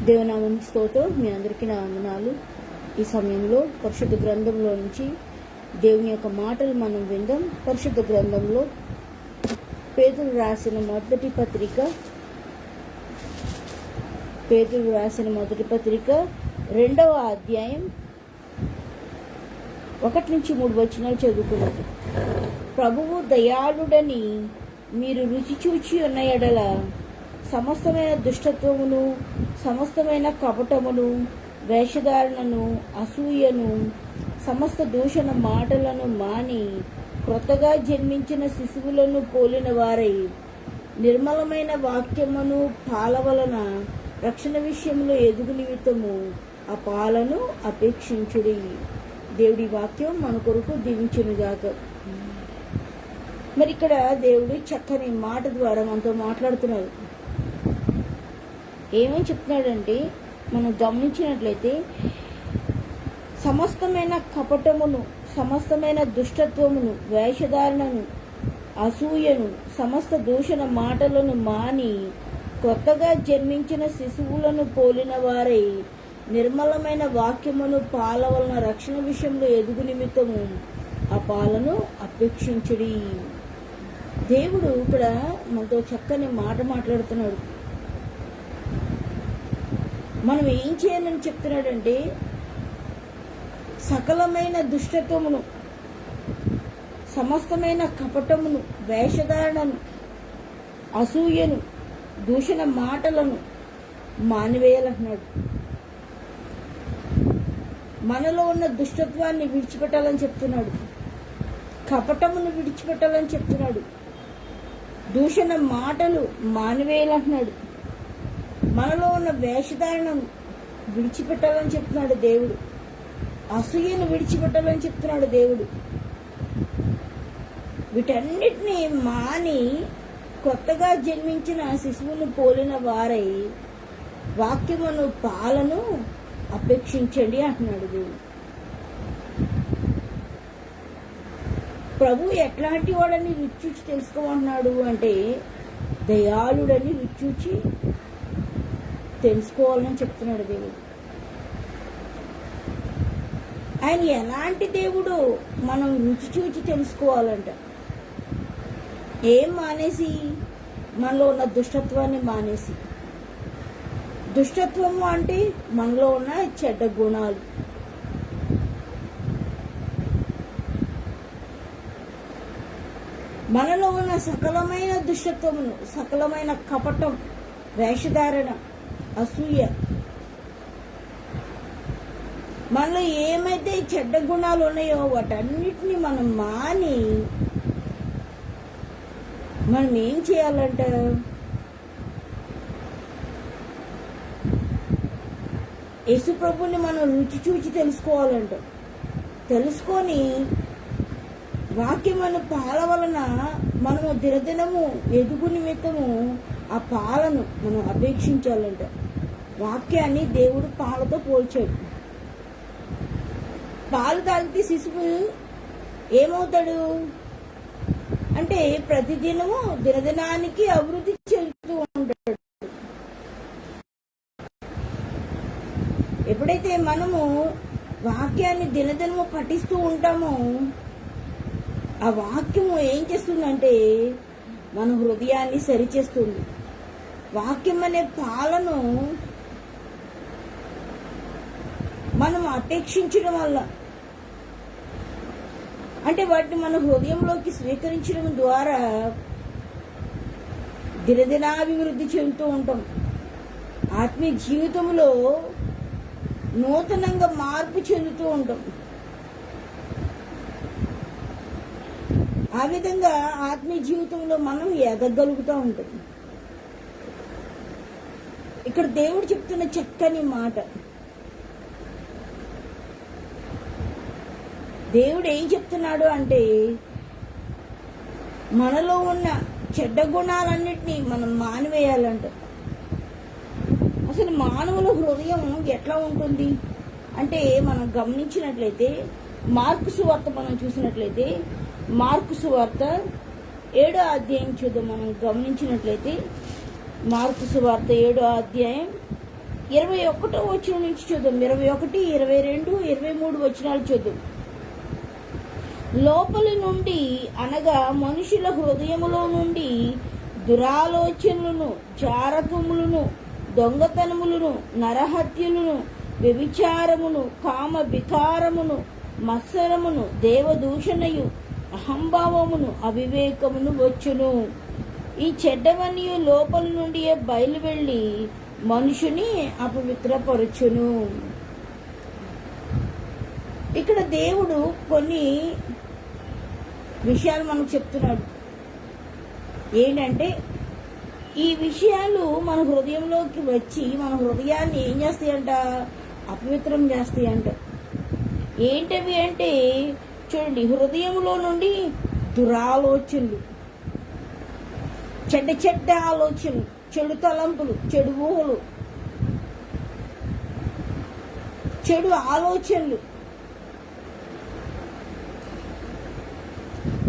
దేవనామానికి స్తోత్రం. మీ అందరికీ నా వందనాలు. ఈ సమయంలో పరిశుద్ధ గ్రంథంలో నుంచి దేవుని యొక్క మాటలు మనం విందాం. పరిశుద్ధ గ్రంథంలో పేతురు రాసిన మొదటి పత్రిక 2వ అధ్యాయం 1-3 వచనాలు చదువుకున్నది. ప్రభువు దయాళుడని మీరు రుచి చూచి ఉన్న ఎడల సమస్తమైన దుష్టత్వమును, సమస్తమైన కపటమును, వేషధారణను, అసూయను, సమస్త దూషణ మాటలను మాని క్రొత్తగా జన్మించిన శిశువులను పోలిన వారై నిర్మలమైన వాక్యమును పాల వలన రక్షణ విషయంలో ఎదుగు నిమిత్తము ఆ పాలను అపేక్షించుడి. దేవుడి వాక్యం మన కొరకు దీవించునుగాక. మరి ఇక్కడ దేవుడు చక్కని మాట ద్వారా మనతో మాట్లాడుతున్నాడు. ఏమని చెప్తున్నాడంటే, మనం గమనించినట్లయితే సమస్తమైన కపటమును, సమస్తమైన దుష్టత్వమును, వేషధారణను, అసూయను, సమస్త దూషణ మాటలను మాని కొత్తగా జన్మించిన శిశువులను పోలిన వారై నిర్మలమైన వాక్యమును పాల వలన రక్షణ విషయంలో ఎదుగు నిమిత్తము ఆ పాలను అపేక్షించుడి. దేవుడు ఇక్కడ మనతో చక్కని మాట మాట్లాడుతున్నాడు. మనం ఏం చేయాలని చెప్తున్నాడంటే, సకలమైన దుష్టత్వమును, సమస్తమైన కపటమును, వేషధారణను, అసూయను, దూషణ మాటలను మానివేయాలంటున్నాడు. మనలో ఉన్న దుష్టత్వాన్ని విడిచిపెట్టాలని చెప్తున్నాడు. కపటమును విడిచిపెట్టాలని చెప్తున్నాడు. దూషణ మాటలు మానివేయాలంటున్నాడు. మనలో ఉన్న వేషధారణను విడిచిపెట్టాలని చెప్తున్నాడు దేవుడు. అసూయను విడిచిపెట్టాలని చెప్తున్నాడు దేవుడు. వీటన్నిటినీ మాని కొత్తగా జన్మించిన శిశువును పోలిన వారై వాక్యమును పాలను అపేక్షించండి అంటున్నాడు దేవుడు. ప్రభు ఎట్లాంటి వాడని రుచి తెలుసుకోమంటున్నాడు అంటే, దయాళుడని రుచి తెలుసుకోవాలని చెప్తున్నాడు దేవుడు. ఆయన ఎలాంటి దేవుడు మనం రుచి చూచి తెలుసుకోవాలంట. ఏం మానేసి? మనలో ఉన్న దుష్టత్వాన్ని మానేసి. దుష్టత్వము అంటే మనలో ఉన్న చెడ్డ గుణాలు. మనలో ఉన్న సకలమైన దుష్టత్వమును, సకలమైన కపటం, వేషధారణ, అసూయ, మనలో ఏమైతే చెడ్డ గుణాలు ఉన్నాయో వాటన్నిటిని మనం మాని మనం ఏం చేయాలంట? యేసు ప్రభుని మనం రుచి చూచి తెలుసుకోవాలంట. తెలుసుకొని వాక్యమును పాల వలన మనము దినదినము ఎదుగు నిమిత్తము ఆ పాలను మనం అపేక్షించాలంట. వాక్యాన్ని దేవుడు పాలతో పోల్చాడు. పాలు తాగితే శిశువు ఏమవుతాడు అంటే, ప్రతిదినము దినదినానికి అభివృద్ధి చెందుతూ ఉంటాడు. ఎప్పుడైతే మనము వాక్యాన్ని దినదినము పఠిస్తూ ఉంటామో ఆ వాక్యము ఏం చేస్తుందంటే మన హృదయాన్ని సరిచేస్తుంది. వాక్యం అనే పాలను మనం అపేక్షించడం వల్ల, అంటే వాటిని మన హృదయంలోకి స్వీకరించడం ద్వారా దినదినాభివృద్ధి చెందుతూ ఉంటాం. ఆత్మీయ జీవితంలో నూతనంగా మార్పు చెందుతూ ఉంటాం. ఆ విధంగా ఆత్మీయ జీవితంలో మనం ఎదగలుగుతూ ఉంటాం. ఇక్కడ దేవుడు చెప్తున్న చక్కని మాట. దేవుడు ఏం చెప్తున్నాడు అంటే, మనలో ఉన్న చెడ్డ గుణాలన్నిటినీ మనం మానివేయాలంట. అసలు మానవుల హృదయం ఎట్లా ఉంటుంది అంటే, మనం గమనించినట్లయితే మార్కు సువార్త మనం చూసినట్లయితే, మార్కు సువార్త 7వ అధ్యాయం చూద్దాం. మనం గమనించినట్లయితే మార్కు సువార్త 7వ అధ్యాయం 21వ వచనం నుంచి చూద్దాం. 21, 22, 23 వచనాలు చూద్దాం. లోపలి నుండి అనగా మనుషుల హృదయములో నుండి దురాలోచనలను, జారకములను, దొంగతనములను, నరహత్యలను, వ్యభిచారమును, కామ వికారమును, మత్సరమును, దేవదూషణయు, అహంభావమును, అవివేకమును వచ్చును. ఈ చెడ్డవన్నీ లోపల నుండి బయలు వెళ్ళి మనుషుని అపవిత్రపరచును. ఇక్కడ దేవుడు కొన్ని విషయాలు మనకు చెప్తున్నాడు. ఏంటంటే ఈ విషయాలు మన హృదయంలోకి వచ్చి మన హృదయాన్ని ఏం చేస్తాయంట? అపవిత్రం చేస్తాయంట. ఏంటవి అంటే చూడండి, హృదయంలో నుండి దురాలోచనలు, చెడ్డ చెడ్డ ఆలోచనలు, చెడు తలంపులు, చెడు ఊహలు, చెడు ఆలోచనలు.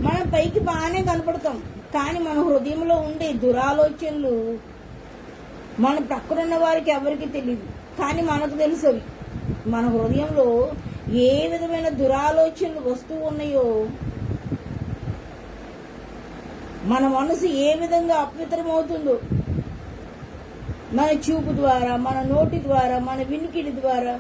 మనం పైకి బాగానే కనపడతాం, కానీ మన హృదయంలో ఉండే దురాలోచనలు మన ప్రక్కనున్న వారికి ఎవరికి తెలియదు, కానీ మనకు తెలుసు. అవి మన హృదయంలో ఏ విధమైన దురాలోచనలు వస్తూ ఉన్నాయో, మన మనసు ఏ విధంగా అపవిత్రమవుతుందో మన చూపు ద్వారా, మన నోటి ద్వారా, మన వినికిడి ద్వారా.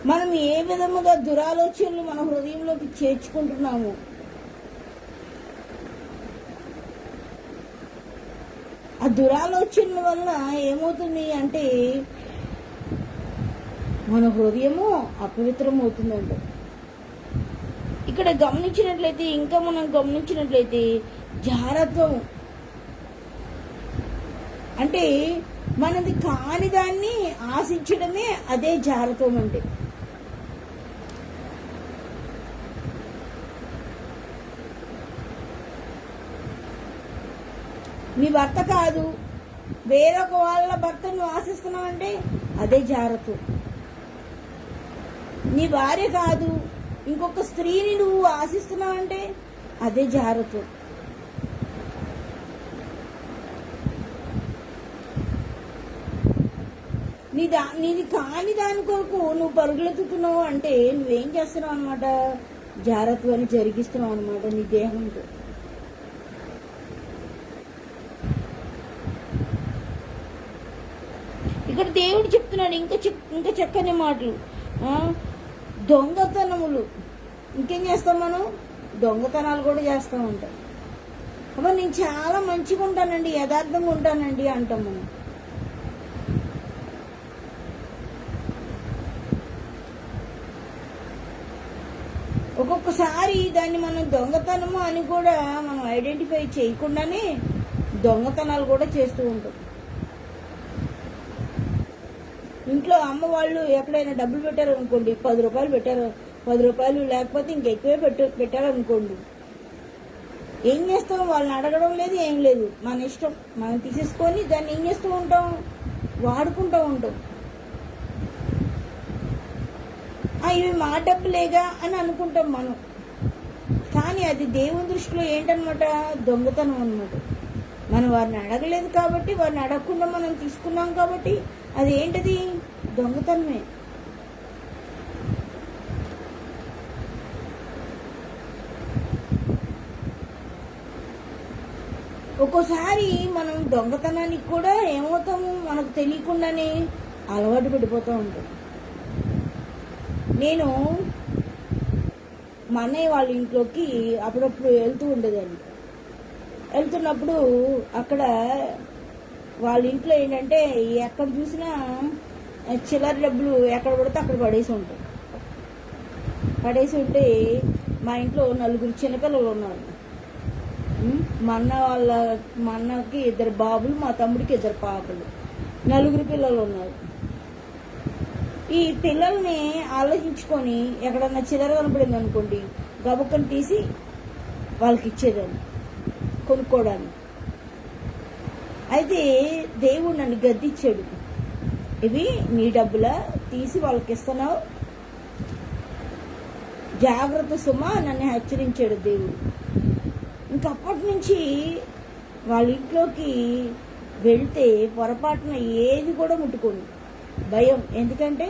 మనం ఏ విధముగా దురాలోచనలు మన హృదయంలోకి చేర్చుకుంటున్నాము. ఆ దురాలోచనల వల్ల ఏమవుతుంది అంటే మన హృదయము అపవిత్రమవుతుందంట. ఇక్కడ గమనించినట్లయితే, ఇంకా మనం గమనించినట్లయితే జారత్వం అంటే మనది కాని దాన్ని ఆశించడమే అదే జారత్వం అంటే. నీ భర్త కాదు, వేరొక వాళ్ళ భర్తను ఆశిస్తున్నావంటే అదే జారత్వం. నీ భార్య కాదు, ఇంకొక స్త్రీని నువ్వు ఆశిస్తున్నావంటే అదే జారత్వం. నీది కాని దాని కొరకు నువ్వు పరుగులెత్తుతున్నావు అంటే నువ్వేం చేస్తున్నావు అనమాట? జారత్వాన్ని జరిగిస్తున్నావు అనమాట నీ దేహంతో. ఇక్కడ దేవుడు చెప్తున్నాడు ఇంకా చక్కని మాటలు. దొంగతనములు, ఇంకేం చేస్తాం మనం? దొంగతనాలు కూడా చేస్తూ ఉంటాం. అబ్బా నేను చాలా మంచిగా ఉంటానండి, యథార్థంగా ఉంటానండి అంటాం మనం. ఒక్కొక్కసారి దాన్ని మనం దొంగతనము అని కూడా మనం ఐడెంటిఫై చేయకుండానే దొంగతనాలు కూడా చేస్తూ ఉంటాం. ఇంట్లో అమ్మ వాళ్ళు ఎక్కడైనా డబ్బులు పెట్టారనుకోండి, 10 రూపాయలు పెట్టారు, 10 రూపాయలు లేకపోతే ఇంకెక్కువే పెట్టారనుకోండి, ఏం చేస్తాం? వాళ్ళని అడగడం లేదు, ఏం లేదు, మన ఇష్టం. మనం తీసేసుకొని దాన్ని ఏం చేస్తూ ఉంటాం? వాడుకుంటూ ఉంటాం. ఇవి మా డబ్బులేగా అని అనుకుంటాం మనం, కానీ అది దేవుని దృష్టిలో ఏంటనమాట? దొంగతనం అనమాట. మనం వారిని అడగలేదు కాబట్టి, వారిని అడగకుండా మనం తీసుకున్నాం కాబట్టి అది ఏంటిది? దొంగతనమే. ఒక్కోసారి మనం దొంగతనానికి కూడా ఏమవుతాము? మనకు తెలియకుండానే అలవాటు పడిపోతూ ఉంటాం. నేను మా అన్నయ్య వాళ్ళ ఇంట్లోకి అప్పుడప్పుడు వెళ్తూ ఉండేదాన్ని. వెళ్తున్నప్పుడు అక్కడ వాళ్ళ ఇంట్లో ఏంటంటే ఎక్కడ చూసినా చిల్లర డబ్బులు ఎక్కడ పడితే అక్కడ పడేసి ఉంటే మా ఇంట్లో 4 చిన్నపిల్లలు ఉన్నారు. మా అన్నకి 2 బాబులు, మా తమ్ముడికి 2 పాపలు, 4 పిల్లలు ఉన్నారు. ఈ పిల్లల్ని ఆలోచించుకొని ఎక్కడన్నా చిల్లర కనపడింది అనుకోండి, గబుక్కని తీసి వాళ్ళకి ఇచ్చేదాన్ని కొనుక్కోవడానికి. అయితే దేవుడు నన్ను గద్దిచ్చాడు, ఇవి నీ డబ్బులా, తీసి వాళ్ళకి ఇస్తున్నావు, జాగ్రత్త సుమా నన్ను హెచ్చరించాడు దేవుడు. ఇంకప్పటి నుంచి వాళ్ళ ఇంట్లోకి వెళ్తే పొరపాటున ఏది కూడా ముట్టుకోను, భయం. ఎందుకంటే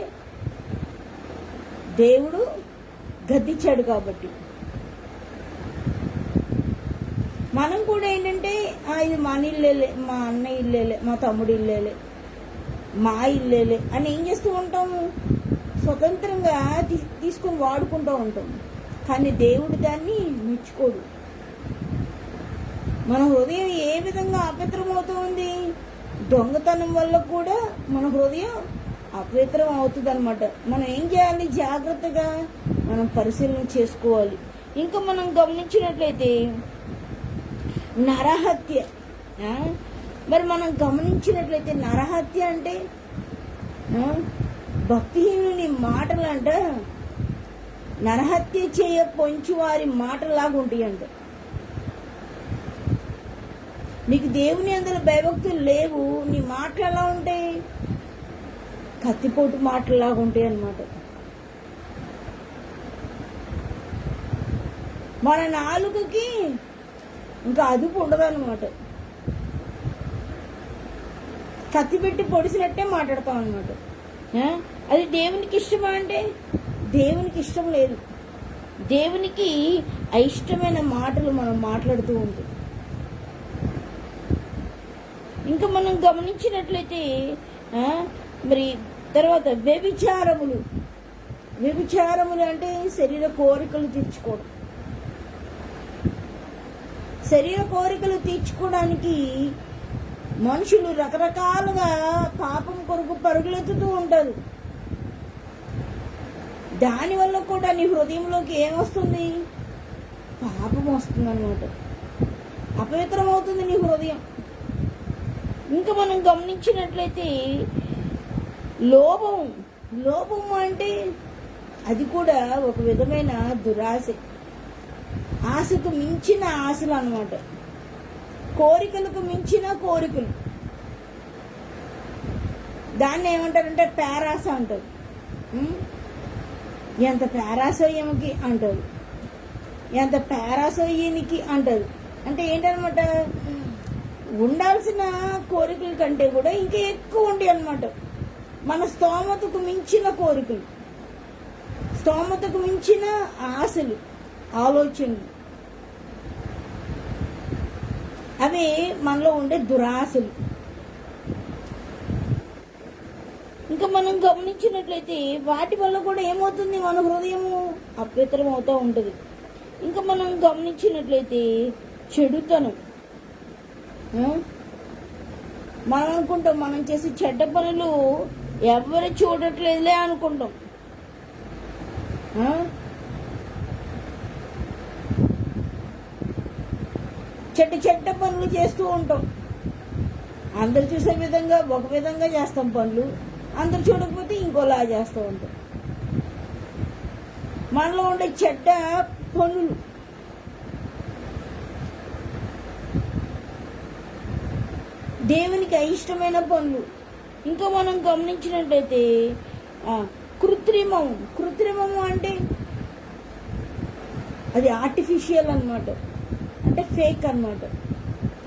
దేవుడు గద్దించాడు కాబట్టి. మనం కూడా ఏంటంటే ఇది మన ఇల్లేలే, మా అన్న ఇల్లేలే, మా తమ్ముడి ఇల్లేలే, మా ఇల్లేలే అని ఏం చేస్తూ ఉంటాము, స్వతంత్రంగా తీసుకొని వాడుకుంటూ ఉంటాం. కానీ దేవుడు దాన్ని మెచ్చుకోడు. మన హృదయం ఏ విధంగా అపవిత్రమవుతుంది, దొంగతనం వల్ల కూడా మన హృదయం అపవిత్రం అవుతుంది అనమాట. మనం ఏం చేయాలి, జాగ్రత్తగా మనం పరిశీలన చేసుకోవాలి. ఇంకా మనం గమనించినట్లయితే నరహత్య, మరి మనం గమనించినట్లయితే నరహత్య అంటే భక్తిహీనుని మాటలు అంట నరహత్య చేయ పొంచి వారి మాటలాగా ఉంటాయంట. నీకు దేవుని అందులో భయభక్తులు లేవు, నీ మాటలు ఎలా ఉంటాయి, కత్తిపోటు మాటలాగా ఉంటాయి అన్నమాట. మన నాలుకకి ఇంకా అదుపు ఉండదు అనమాట. కత్తి పెట్టి పొడిసినట్టే మాట్లాడతాం అనమాట. అది దేవునికి ఇష్టమా అంటే దేవునికి ఇష్టం లేదు. దేవునికి అయిష్టమైన మాటలు మనం మాట్లాడుతూ ఉంటాం. ఇంకా మనం గమనించినట్లయితే మరి తర్వాత వ్యభిచారములు అంటే శరీర కోరికలు తీర్చుకోవడం. శరీర కోరికలు తీర్చుకోవడానికి మనుషులు రకరకాలుగా పాపం కొరకు పరుగులెత్తుతూ ఉంటారు. దానివల్ల కూడా నీ హృదయంలోకి ఏమొస్తుంది, పాపం వస్తుంది అన్నమాట. అపవిత్రం అవుతుంది నీ హృదయం. ఇంకా మనం గమనించినట్లయితే లోభం అంటే అది కూడా ఒక విధమైన దురాశ, ఆశకు మించిన ఆశలు అన్నమాట. కోరికలకు మించిన కోరికలు, దాన్ని ఏమంటారంటే పేరాస అంటారు. ఎంత పేరాసో ఈమెకి అంటారు, ఎంత పేరాసో ఈయనకి అంటారు. అంటే ఏంటనమాట, ఉండాల్సిన కోరికల కంటే కూడా ఇంకా ఎక్కువ ఉంటాయి అన్నమాట. మన స్తోమతకు మించిన కోరికలు, స్తోమతకు మించిన ఆశలు, ఆలోచనలు, అవి మనలో ఉండే దురాశలు. ఇంకా మనం గమనించినట్లయితే వాటి వల్ల కూడా ఏమవుతుంది, మన హృదయము అపవిత్రం అవుతూ ఉంటుంది. ఇంకా మనం గమనించినట్లయితే చెడుతనం. మనం అనుకుంటాం మనం చేసే చెడ్డ పనులు ఎవరు చూడట్లేదులే అనుకుంటాం. చెడ్డ పనులు చేస్తూ ఉంటాం. అందరు చూసే విధంగా ఒక విధంగా చేస్తాం పనులు, అందరు చూడకపోతే ఇంకోలా చేస్తూ ఉంటాం. మనలో ఉండే చెడ్డ పనులు, దేవునికి అయిష్టమైన పనులు. ఇంకా మనం గమనించినట్లయితే కృత్రిమము అంటే అది ఆర్టిఫిషియల్ అన్నమాట, అంటే ఫేక్ అన్నమాట.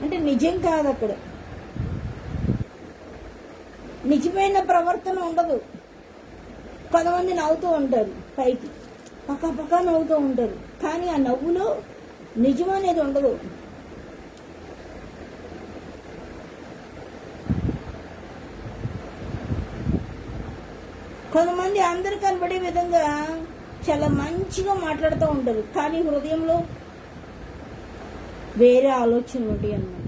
అంటే నిజం కాదు, అక్కడ నిజమైన ప్రవర్తన ఉండదు. కొంతమంది నవ్వుతూ ఉంటారు, పైకి పక్క నవ్వుతూ ఉంటారు, కానీ ఆ నవ్వులో నిజం అనేది ఉండదు. కొంతమంది అందరు కనబడే విధంగా చాలా మంచిగా మాట్లాడుతూ ఉంటారు, కానీ హృదయంలో వేరే ఆలోచనలు ఉంటాయి అన్నమాట.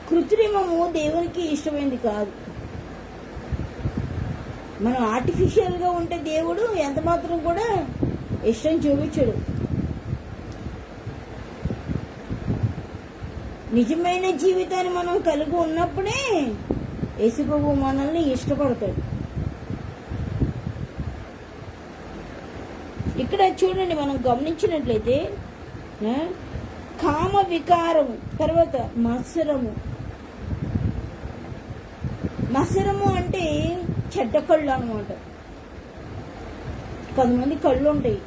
కృత్రిమము దేవునికి ఇష్టమైంది కాదు. మనం ఆర్టిఫిషియల్గా ఉంటే దేవుడు ఎంత మాత్రం కూడా ఇష్టం చూపించడు. నిజమైన జీవితాన్ని మనం కలిగి ఉన్నప్పుడే యేసుప్రభువు మనల్ని ఇష్టపడతాడు. ఇక్కడ చూడండి, మనం గమనించినట్లయితే కామ వికారము, తర్వాత మత్సరము అంటే చెడ్డ కళ్ళు అన్నమాట. కొంతమంది కళ్ళు ఉంటాయి,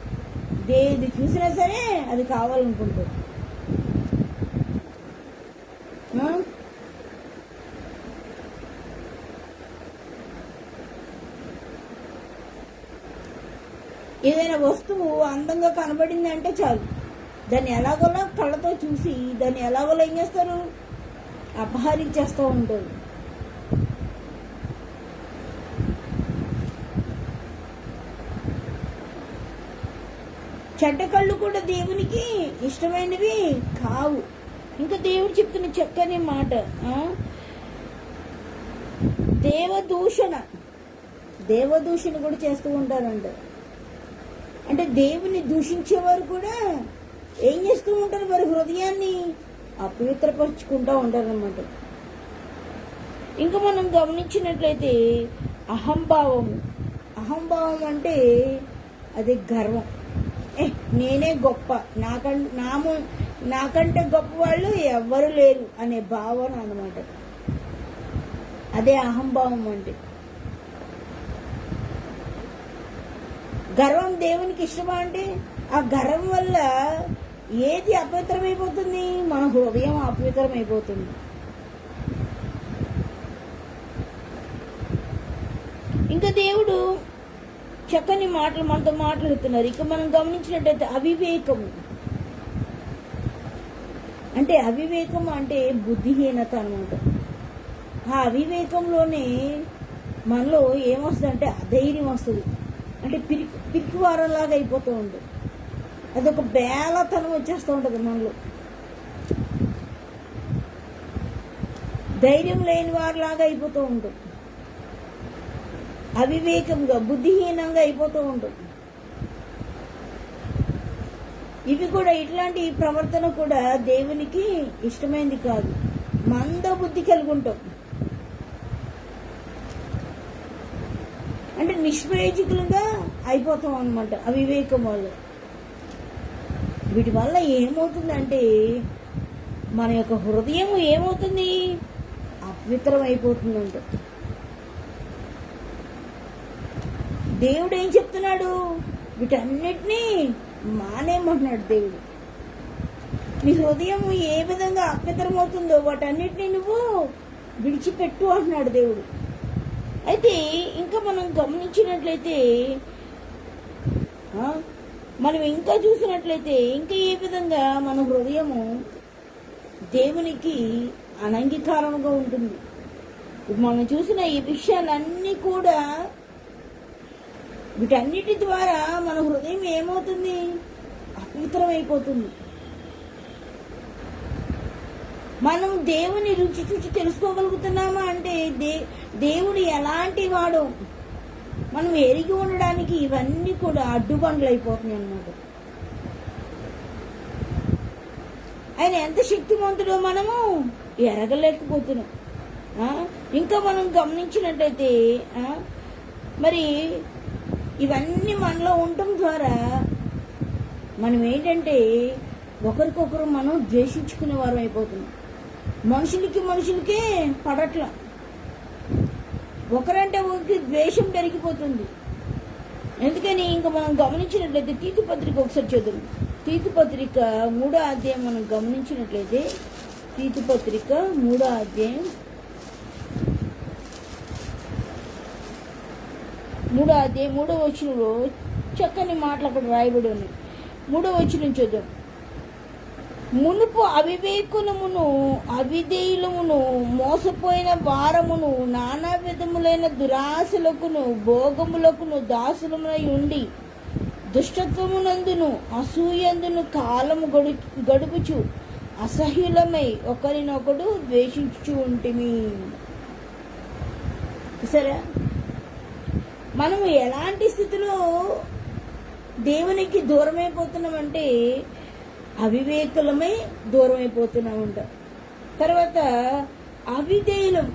ఏది చూసినా సరే అది కావాలనుకుంటాడు. ఏదైనా వస్తువు అందంగా కనబడింది అంటే చాలు, దాన్ని ఎలాగోలా కళ్ళతో చూసి దాన్ని ఎలాగోలా ఏం చేస్తారు, అపహరించేస్తూ ఉంటారు. చెడ్డ కళ్ళు కూడా దేవునికి ఇష్టమైనవి కావు. ఇంకా దేవుడు చెప్తున్న చక్కని మాట, దేవదూషణ కూడా చేస్తూ ఉంటారంట. అంటే దేవుని దూషించేవారు కూడా ఏం చేస్తూ ఉంటారు, వారి హృదయాన్ని అపవిత్రపరుచుకుంటూ ఉంటారు అన్నమాట. ఇంకా మనం గమనించినట్లయితే అహంభావం అంటే అది గర్వం. నేనే గొప్ప, నాకంటే గొప్ప వాళ్ళు ఎవ్వరు లేరు అనే భావన అన్నమాట. అదే అహంభావం అంటే. గర్వం దేవునికి ఇష్టమా అంటే, ఆ గర్వం వల్ల ఏది అపవిత్రమైపోతుంది, మన హృదయం అపవిత్రమైపోతుంది. ఇంకా దేవుడు చక్కని మాటలు మనతో మాట్లాడుతున్నారు. ఇక మనం గమనించినట్టయితే అవివేకం అంటే బుద్ధిహీనత అనమాట. ఆ అవివేకంలోనే మనలో ఏమొస్తుందంటే అధైర్యం వస్తుంది. అంటే పిరికివారంలాగా అయిపోతూ ఉంటుంది. అదొక బేలతనం వచ్చేస్తూ ఉంటుంది మనలో. ధైర్యం లేని వారిలాగా అయిపోతూ ఉంటుంది. అవివేకంగా, బుద్ధిహీనంగా అయిపోతూ ఉంటుంది. ఇవి కూడా, ఇట్లాంటి ప్రవర్తన కూడా దేవునికి ఇష్టమైంది కాదు. మంద బుద్ధి కలిగి ఉంటాం. అంటే నిష్ప్రయోజకులుగా అయిపోతాం అన్నమాట అవివేకం వల్ల. వీటి వల్ల ఏమవుతుందంటే మన యొక్క హృదయం ఏమవుతుంది, అపవిత్రం అయిపోతుందంట. దేవుడు ఏం చెప్తున్నాడు, వీటన్నిటినీ మానేయమంటున్నాడు దేవుడు. నీ హృదయం ఏ విధంగా అపవిత్రమవుతుందో వాటన్నిటినీ నువ్వు విడిచిపెట్టు అంటున్నాడు దేవుడు. అయితే ఇంకా మనం గమనించినట్లయితే, మనం ఇంకా చూసినట్లయితే ఇంకా ఏ విధంగా మన హృదయము దేవునికి అనంగీకారంగా ఉంటుంది. మనం చూసిన ఈ విషయాలన్నీ కూడా, వీటన్నిటి ద్వారా మన హృదయం ఏమవుతుంది, అపవిత్రమైపోతుంది. మనం దేవుని రుచి చూచి తెలుసుకోగలుగుతున్నామా అంటే దేవుడు ఎలాంటి వాడో మనం ఎరిగి ఉండడానికి ఇవన్నీ కూడా అడ్డుబండ్లు అయిపోతున్నాయి అన్నమాట. ఆయన ఎంత శక్తివంతుడో మనము ఎరగలేకపోతున్నాం. ఇంకా మనం గమనించినట్లయితే మరి ఇవన్నీ మనలో ఉండటం ద్వారా మనం ఏంటంటే ఒకరికొకరు మనం ద్వేషించుకునే వారం అయిపోతున్నాం. మనుషులకే పడట్ల, ఒకరంటే ఒకరికి ద్వేషం పెరిగిపోతుంది. ఎందుకని ఇంకా మనం గమనించినట్లయితే తీతు పత్రిక ఒకసారి చదువు. తీతు పత్రిక 3వ అధ్యాయం మనం గమనించినట్లయితే, తీతు పత్రిక 3వ అధ్యాయం 3వ వచనంలో చక్కని మాటలు అక్కడ రాయబడి ఉన్నాయి. 3వ వచనం చూద్దాం. మునుపు అవివేకులమును అవిధేయులమును మోసపోయిన వారమును నానా విధములైన దురాశలకును భోగములకును దాసులమునై ఉండి దుష్టత్వమునందును అసూయందును కాలము గడుపుచు అసహ్యులమై ఒకరినొకడు ద్వేషించు ఉంటిమి. సరే, మనము ఎలాంటి స్థితిలో దేవునికి దూరమైపోతున్నామంటే అవివేకులమై దూరం అయిపోతున్నామంట. తర్వాత అవిధేయులం.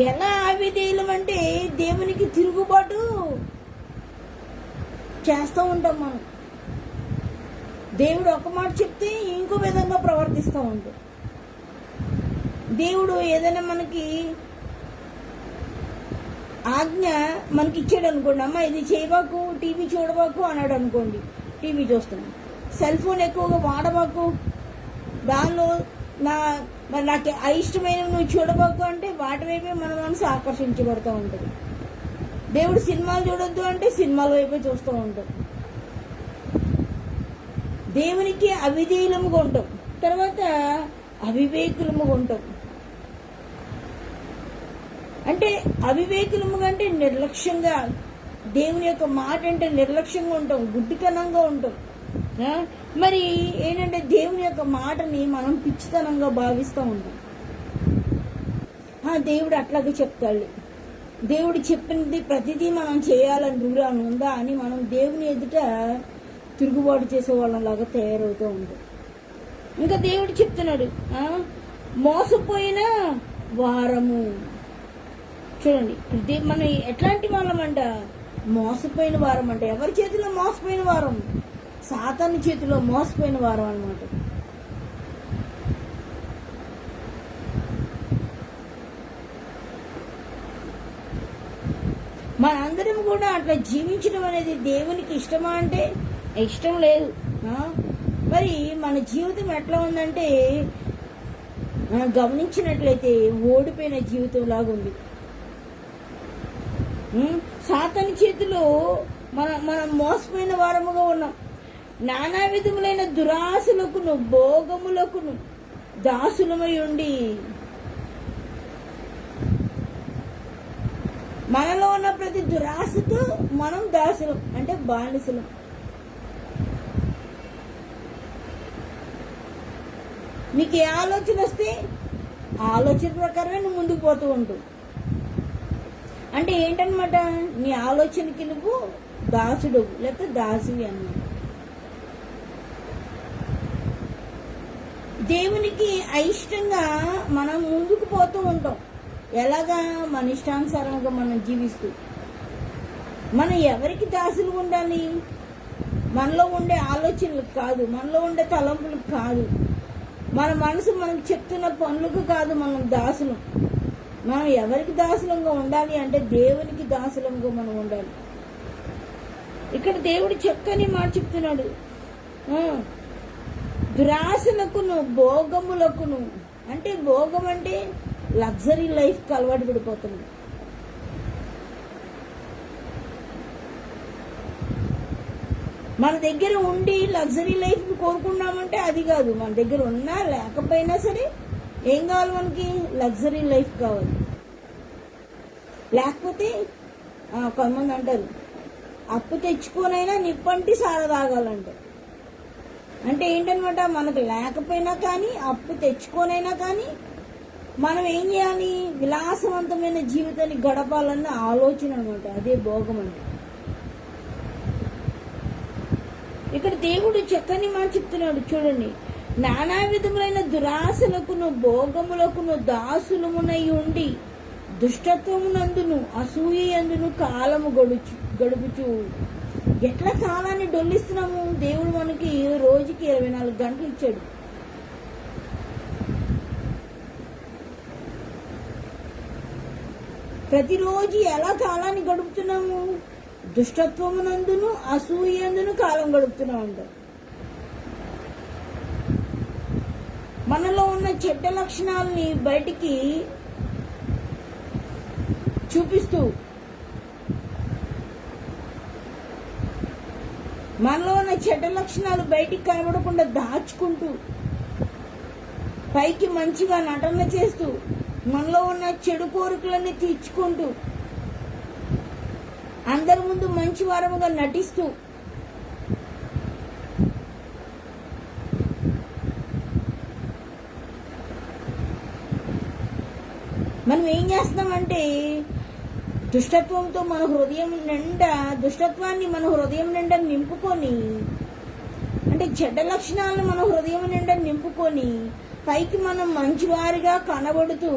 ఎలా అవిధేయులం అంటే దేవునికి తిరుగుబాటు చేస్తూ ఉంటాం మనం. దేవుడు ఒక మాట చెప్తే ఇంకో విధంగా ప్రవర్తిస్తూ ఉంటాం. దేవుడు ఏదైనా మనకి ఆజ్ఞ మనకి ఇచ్చాడు అనుకోండి, అమ్మ ఇది చేయబాకు, టీవీ చూడబాకు అన్నాడు అనుకోండి, టీవీ చూస్తున్నాం. సెల్ ఫోన్ ఎక్కువగా వాడబాకు, దానిలో మరి నాకు అయిష్టమైనవి నువ్వు చూడబాకు అంటే వాటి వైపే మన మనసు ఆకర్షించబడుతూ ఉంటుంది. దేవుడు సినిమాలు చూడొద్దు అంటే సినిమాల వైపే చూస్తూ ఉంటాం. దేవునికి అవిధేయులముగా ఉంటాం, తర్వాత అవివేకులముగా ఉంటాం. అంటే అవివేకులముగా అంటే నిర్లక్ష్యంగా, దేవుని యొక్క మాట అంటే నిర్లక్ష్యంగా ఉంటాం, గుడ్డితనంగా ఉంటాం. మరి ఏంటంటే దేవుని యొక్క మాటని మనం పిచ్చితనంగా భావిస్తూ ఉంటాం. దేవుడు అట్లాగే చెప్తాడు, దేవుడు చెప్పినది ప్రతిదీ మనం చేయాలని రూల్ ఉందా అని మనం దేవుని ఎదుట తిరుగుబాటు చేసే వాళ్ళలాగా తయారవుతూ ఉంటాం. ఇంకా దేవుడు చెప్తున్నాడు, మోసపోయిన వారము. చూడండి, మనం ఎట్లాంటి వాళ్ళమంట? మోసపోయిన వారం అంట. ఎవరి చేతిలో మోసపోయిన వారం? సాతాను చేతిలో మోసపోయిన వారం అన్నమాట. మనందరం కూడా అట్లా జీవించడం అనేది దేవునికి ఇష్టమా అంటే ఇష్టం లేదు. మరి మన జీవితం ఎట్లా ఉందంటే మనం గమనించినట్లయితే ఓడిపోయిన జీవితం లాగా ఉంది. సాతాను చేతిలో మనం మోసపోయిన వారముగా ఉన్నాం. నానా విధములైన దురాశలకును భోగములకును దాసులమై ఉండి, మనలో ఉన్న ప్రతి దురాశతో మనం దాసులం అంటే బానిసలం. నీకు ఏ ఆలోచన వస్తే ఆలోచన ప్రకారమే నువ్వు ముందుకు పోతూ ఉంటావు. అంటే ఏంటన్నమాట? నీ ఆలోచనకి నువ్వు దాసుడు లేకపోతే దాసివి అన్నమాట. దేవునికి అయిష్టంగా మనం ముందుకు పోతూ ఉంటాం. ఎలాగా? మన ఇష్టానుసారంగా మనం జీవిస్తూ. మనం ఎవరికి దాసులు ఉండాలి? మనలో ఉండే ఆలోచనలకు కాదు, మనలో ఉండే తలంపులకు కాదు, మన మనసు మనకు చెప్తున్న పనులకు కాదు మనం దాసులం. మనం ఎవరికి దాసులంగా ఉండాలి అంటే దేవునికి దాసులంగా మనం ఉండాలి. ఇక్కడ దేవుడు చక్కని మాట చెప్తున్నాడు, దురాశలకును భోగములకును. అంటే భోగం అంటే లగ్జరీ లైఫ్కి అలవాటు పడిపోతుంది. మన దగ్గర ఉండి లగ్జరీ లైఫ్ని కోరుకున్నామంటే అది కాదు. మన దగ్గర ఉన్నా లేకపోయినా సరే ఏం కావాలి? మనకి లగ్జరీ లైఫ్ కావాలి. లేకపోతే కొంతమంది అంటారు అప్పు తెచ్చుకోనైనా నిప్పంటి సార తాగాలంట. అంటే ఏంటనమాట? మనకు లేకపోయినా కానీ అప్పు తెచ్చుకోనైనా కానీ మనం ఏం చేయాలి? విలాసవంతమైన జీవితాన్ని గడపాలన్న ఆలోచన అనమాట. అదే భోగం అంటే. ఇక్కడ దేవుడు చక్కని మాట చెప్తున్నాడు చూడండి, నానా విధములైన దురాశలకును భోగములకును దాసులమునై ఉండి దుష్టత్వమునందును అసూయందును కాలము గడుపుచు. ఎట్లా కాలాన్ని డొల్లిస్తున్నాము? దేవుడు మనకి రోజుకి 24 గంటలు ఇచ్చాడు. ప్రతిరోజు ఎలా కాలాన్ని గడుపుతున్నాము? దుష్టత్వమునందును అసూయందును కాలం గడుపుతున్నాం అంట. మనలో ఉన్న చెడ్డ లక్షణాలని బయటికి చూపిస్తూ, మనలో ఉన్న చెడ్డ లక్షణాలు బయటికి కనబడకుండా దాచుకుంటూ, పైకి మంచిగా నటన చేస్తూ, మనలో ఉన్న చెడు కోరికలన్నీ తీర్చుకుంటూ, అందరి ముందు మంచి వారముగా నటిస్తూ, మనం ఏం చేస్తున్నామంటే దుష్టత్వంతో మన హృదయం నిండా దుష్టత్వాన్ని మన హృదయం నిండా నింపుకొని, అంటే చెడ్డ లక్షణాలను మన హృదయం నిండా నింపుకొని పైకి మనం మంచివారిగా కనబడుతూ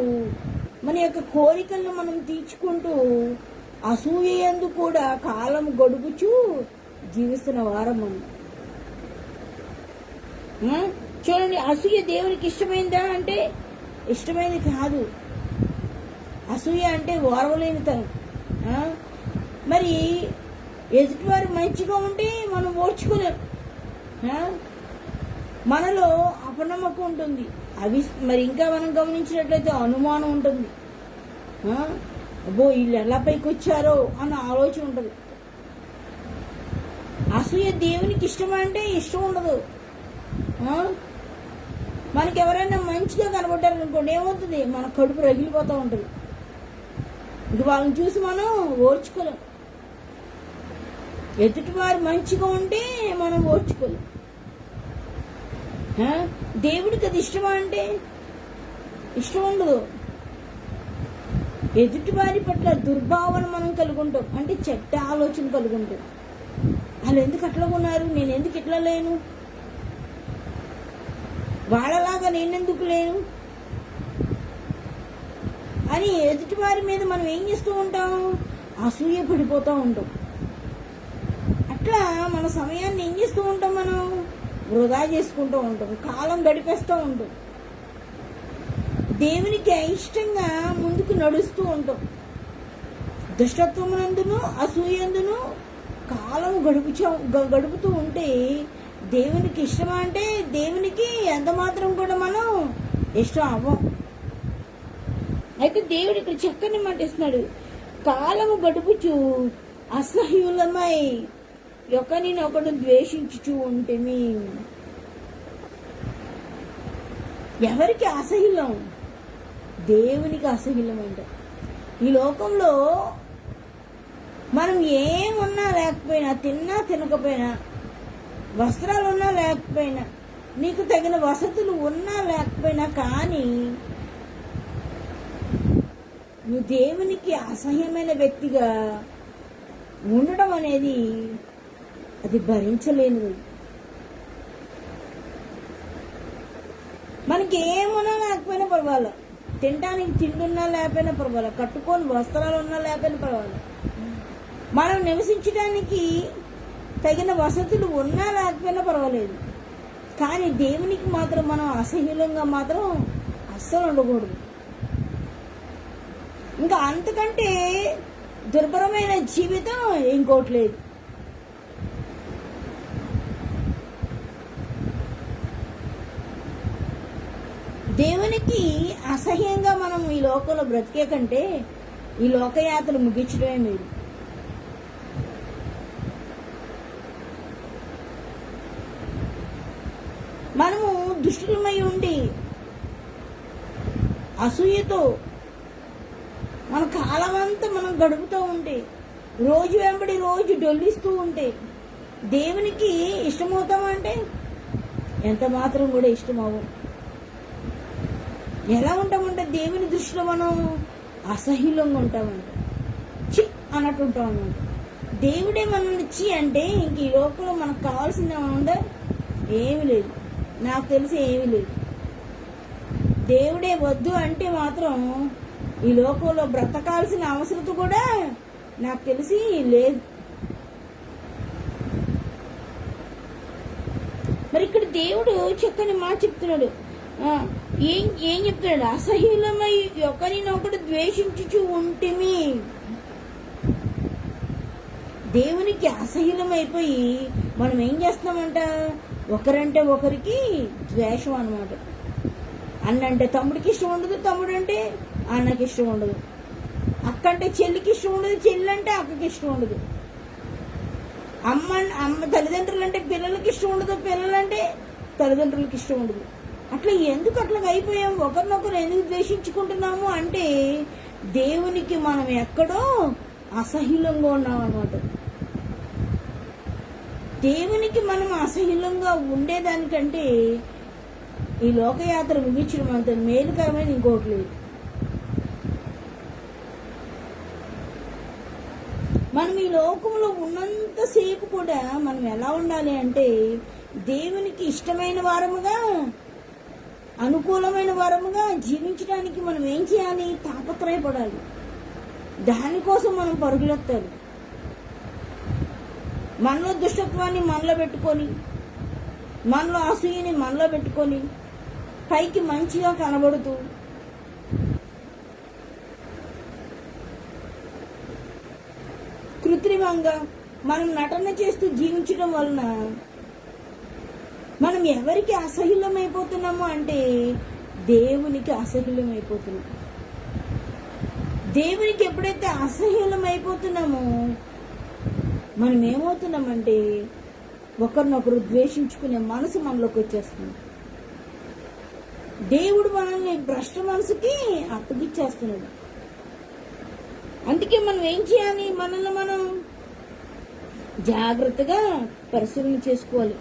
మన యొక్క కోరికలను మనం తీర్చుకుంటూ అసూయందు కూడా కాలం గడుపుచూ జీవిస్తున్న వారం మనం. చూడండి, అసూయ దేవునికి ఇష్టమైందా అంటే ఇష్టమైంది కాదు. అసూయ అంటే ఓర్వలేనితనం. మరి ఎదుటివారు మంచిగా ఉంటే మనం ఓర్చుకోలేం. ఆ? మనలో అపనమ్మకం ఉంటుంది, మరి ఇంకా మనం గమనించినట్లయితే అనుమానం ఉంటుంది. అబ్బో వీళ్ళు ఎలా పైకి వచ్చారో అన్న ఆలోచన ఉంటుంది. అసూయ దేవునికి ఇష్టమా అంటే ఇష్టం ఉండదు. మనకి ఎవరైనా మంచిగా కనబడ్డారు అనుకోండి, ఏమవుతుంది, మన కడుపు రగిలిపోతూ ఉంటుంది. ఇంక వాళ్ళని చూసి మనం ఓర్చుకోలేం. ఎదుటివారు మంచిగా ఉంటే మనం ఓర్చుకోలేం. దేవుడికి అది ఇష్టమా అంటే ఇష్టం ఉండదు. ఎదుటివారి పట్ల దుర్భావన మనం కలుగుంటాం, అంటే చెడ్డ ఆలోచన కలుగుంటాం. వాళ్ళు ఎందుకు అట్లా ఉన్నారు, నేను ఎందుకు ఇట్లా లేను, వాళ్ళలాగా నేనెందుకు లేను అని ఎదుటివారి మీద మనం ఏం చేస్తూ ఉంటాం, అసూయ పడిపోతూ ఉంటాం. అట్లా మన సమయాన్ని ఏం చేస్తూ ఉంటాం, మనం వృధా చేసుకుంటూ ఉంటాం, కాలం గడిపేస్తూ ఉంటాం. దేవునికి అయిష్టంగా ముందుకు నడుస్తూ ఉంటాం. దుష్టత్వమునందును అసూయందును కాలం గడుపుతూ ఉంటే దేవునికి ఇష్టమా అంటే దేవునికి ఎంత మాత్రం కూడా మనం ఇష్టం అవ్వం. అయితే దేవుడు ఇక్కడ చక్కని మాట ఇస్తున్నాడు, కాలము గడుపుచు అసహ్యులమై ఒకరినొకడు ద్వేషించుచూ ఉంటే. ఎవరికి అసహ్యం? దేవునికి అసహ్యం అంట. ఈ లోకంలో మనం ఏమున్నా లేకపోయినా, తిన్నా తినకపోయినా, వస్త్రాలు ఉన్నా లేకపోయినా, నీకు తగిన వసతులు ఉన్నా లేకపోయినా, కానీ నువ్వు దేవునికి అసహ్యమైన వ్యక్తిగా ఉండడం అనేది అది భరించలేనిది. మనకి ఏమున్నా లేకపోయినా పర్వాలేదు, తినడానికి తిండున్నా లేకపోయినా పర్వాలేదు, కట్టుకొని వస్త్రాలు ఉన్నా లేకపోయినా పర్వాలేదు, మనం నివసించడానికి తగిన వసతులు ఉన్నా లేకపోయినా పర్వాలేదు, కానీ దేవునికి మాత్రం మనం అసహ్యంగా మాత్రం అస్సలు ఉండకూడదు. ఇంకా అంతకంటే దుర్భరమైన జీవితం ఇంకోటి లేదు. దేవునికి అసహ్యంగా మనం ఈ లోకంలో బ్రతికే కంటే ఈ లోకయాత్ర ముగించడమే మీరు. మనము దుష్టులమై ఉండి అసూయతో మన కాలం అంతా మనం గడుపుతూ ఉంటే, రోజు వెంబడి రోజు డొల్లిస్తూ ఉంటే దేవునికి ఇష్టమవుతామంటే ఎంత మాత్రం కూడా ఇష్టమవు. ఎలా ఉంటామంటే దేవుని దృష్టిలో మనం అసహ్యంగా ఉంటామంట, చి అన్నట్టు ఉంటాం అనమాట. దేవుడే మనల్ని చి అంటే ఇంక ఈ లోకంలో మనకు కావాల్సింది ఉందా? ఏమీ లేదు, నాకు తెలిసి ఏమీ లేదు. దేవుడే వద్దు అంటే మాత్రం ఈ లోకంలో బ్రతకాల్సిన అవసరం కూడా నాకు తెలిసి లేదు. మరి ఇక్కడ దేవుడు చక్కని మాట చెప్తున్నాడు. ఏం చెప్తున్నాడు? అసహ్యులమై ఒకరినొకడు ద్వేషించుచు ఉంటిమి. దేవునికి అసహ్యులమైపోయి మనం ఏం చేస్తున్నామంట, ఒకరంటే ఒకరికి ద్వేషం అన్నమాట. అన్నంటే తమ్ముడికి ఇష్టం ఉండదు, తమ్ముడు అంటే అన్నకి ఇష్టం ఉండదు, అక్క అంటే చెల్లికి ఇష్టం ఉండదు, చెల్లి అంటే అక్కకి ఇష్టం ఉండదు, అమ్మ తల్లిదండ్రులు అంటే పిల్లలకి ఇష్టం ఉండదు, పిల్లలంటే తల్లిదండ్రులకి ఇష్టం ఉండదు. అట్లా ఎందుకు అట్లాగ అయిపోయాము, ఒకరినొకరు ఎందుకు ద్వేషించుకుంటున్నాము అంటే దేవునికి మనం ఎక్కడో అసహ్యంగా ఉన్నాం అన్నమాట. దేవునికి మనం అసహ్యంగా ఉండేదానికంటే ఈ లోకయాత్ర ముగించడం అంత మేలుకరమైన ఇంకోటి లేదు. మనం ఈ లోకంలో ఉన్నంతసేపు కూడా మనం ఎలా ఉండాలి అంటే దేవునికి ఇష్టమైన వారముగా, అనుకూలమైన వారముగా జీవించడానికి మనం ఏం చేయాలి? తాపత్రయపడాలి. దానికోసం మనం పరుగులెత్తాలి. మనలో దుష్టత్వాన్ని మనలో పెట్టుకొని, మనలో అసూయని మనలో పెట్టుకొని, పైకి మంచిగా కనబడుతూ కృత్రిమంగా మనం నటన చేస్తూ జీవించడం వలన మనం ఎవరికి అసహ్యులమైపోతున్నాము అంటే దేవునికి అసహ్యులమైపోతున్నాం. దేవునికి ఎప్పుడైతే అసహ్యులమైపోతున్నామో మనం ఏమవుతున్నామంటే ఒకరినొకరు ద్వేషించుకునే మనసు మనలోకి వచ్చేస్తుంది. దేవుడు మనల్ని భ్రష్ట మనసుకి అప్పగిచ్చేస్తున్నాడు. అందుకే మనం ఏం చేయాలి? మనల్ని మనం జాగ్రత్తగా పరిశీలన చేసుకోవాలి.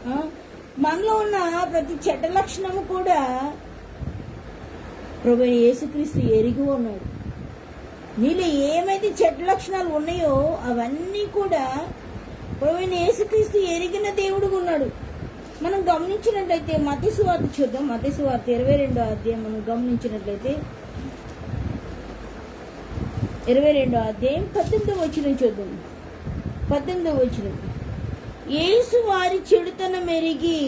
మనలో ఉన్న ప్రతి చెడ్డ లక్షణము కూడా ప్రభువైన యేసుక్రీస్తు ఎరిగి ఉన్నాడు. నీలో ఏమైతే చెడ్డ లక్షణాలు ఉన్నాయో అవన్నీ కూడా ప్రభువైన యేసుక్రీస్తు ఎరిగిన దేవుడుగా ఉన్నాడు. మనం గమనించినట్లయితే మత్తయి సువార్త చూద్దాం. మత్తయి సువార్త 22వ అధ్యాయం మనం గమనించినట్లయితే 22వ అధ్యాయం 18వ వచనం చూద్దాం. 18వ వచనం, యేసు వారి చెడుతనం ఎరిగి,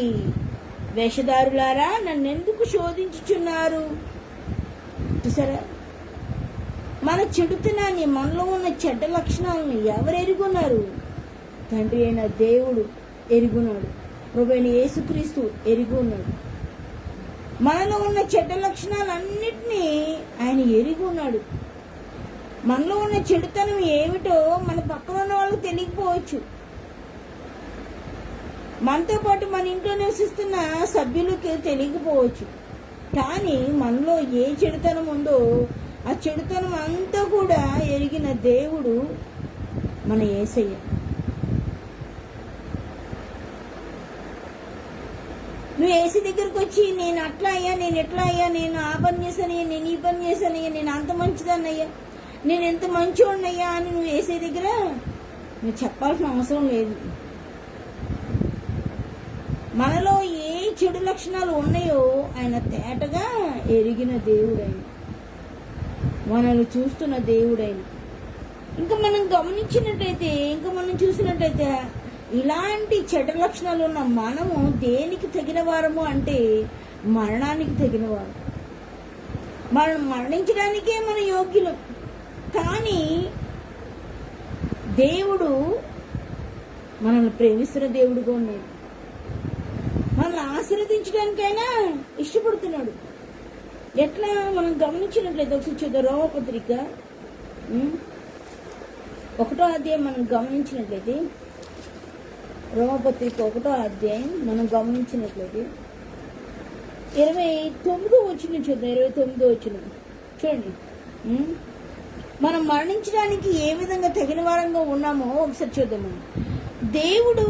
వేషధారులారా నన్నెందుకు శోధించుచున్నారు? చూసారా, మన చెడుతనాన్ని, మనలో ఉన్న చెడ్డ లక్షణాలను ఎవరు ఎరుగున్నారు? తండ్రి అయిన దేవుడు ఎరుగున్నాడు. ప్రభువైన యేసుక్రీస్తు ఎరిగి ఉన్నాడు. మనలో ఉన్న చెడ్డ లక్షణాలన్నిటినీ ఆయన ఎరిగి ఉన్నాడు. మనలో ఉన్న చెడుతనం ఏమిటో మన పక్కన ఉన్న వాళ్ళకి తెలియకపోవచ్చు. మనతో పాటు మన ఇంట్లో నివసిస్తున్న సభ్యులకి తెలియకపోవచ్చు. కానీ మనలో ఏ చెడుతనం ఉందో ఆ చెడుతనం అంతా కూడా ఎరిగిన దేవుడు మన యేసయ్య. నువ్వు యేసు దగ్గరకు వచ్చి నేను అట్లా అయ్యా, నేను ఎట్లా అయ్యా, నేను ఆ పని చేశానయ్యా, నేను ఈ పని చేశానయ్యా, నేను అంత మంచిదాన్నయ్యా, నేను ఎంత మంచివాడినయ్యా అని నువ్వు యేసు దగ్గర నువ్వు చెప్పాల్సిన అవసరం లేదు. మనలో ఏ చెడు లక్షణాలు ఉన్నాయో ఆయన తేటగా ఎరిగిన దేవుడైన, మనల్ని చూస్తున్న దేవుడైన. ఇంకా మనం గమనించినట్టయితే, ఇంకా మనం చూసినట్టయితే ఇలాంటి చెడ్డ లక్షణాలు ఉన్న మనము దేనికి తగిన వారము అంటే మరణానికి తగిన వారు. మనం మరణించడానికే మన యోగ్యులు. కానీ దేవుడు మనల్ని ప్రేమిస్తున్న దేవుడుగా ఉన్నాడు. మనల్ని ఆశీర్వదించడానికైనా ఇష్టపడుతున్నాడు. ఎట్లా మనం గమనించినట్లయితే ఒకసారి చూద్దాం. రోమపత్రిక 1వ అధ్యాయం మనం గమనించినట్లయితే, రోమపత్రిక 1వ అధ్యాయం మనం గమనించినట్లయితే 29వ వచనం చూద్దాం. 29వ వచనం చూడండి. మనం మరణించడానికి ఏ విధంగా తగిన వారంగా ఉన్నామో ఒకసారి చూద్దాం. దేవుడు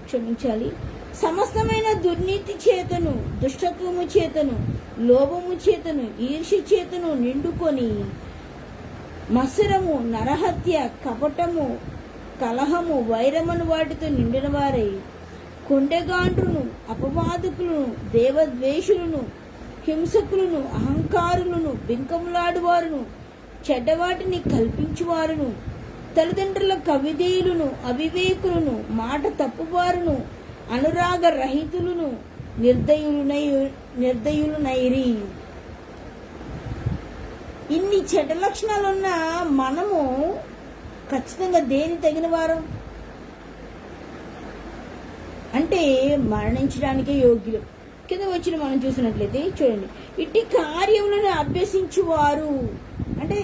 క్షమించాలి, సమస్తమైన దుర్నీతి చేతను, దుష్టత్వము చేతను, లోభము చేతను, ఈర్ష్య చేతను నిండుకొని మత్సరము, నరహత్య, కపటము, కలహము, వైరమును వాటితో నిండిన వారై కొండెగాండ్రును, అపవాదకులను, దేవద్వేషులను, హింసకులను, అహంకారులను, బింకములాడువారును, చెడ్డవాటిని కల్పించువారును, తల్లిదండ్రుల కవిధేయులను, అవివేకులను, మాట తప్పువారును, అనురాగ రహితులను, నిర్దయులునైరి. ఇన్ని చెడ్డ లక్షణాలున్న మనము ఖచ్చితంగా దేని తగిన వారం అంటే మరణించడానికే యోగ్యులు. కింద వచ్చిన మనం చూసినట్లయితే చూడండి, ఇట్టి కార్యములను అభ్యసించువారు అంటే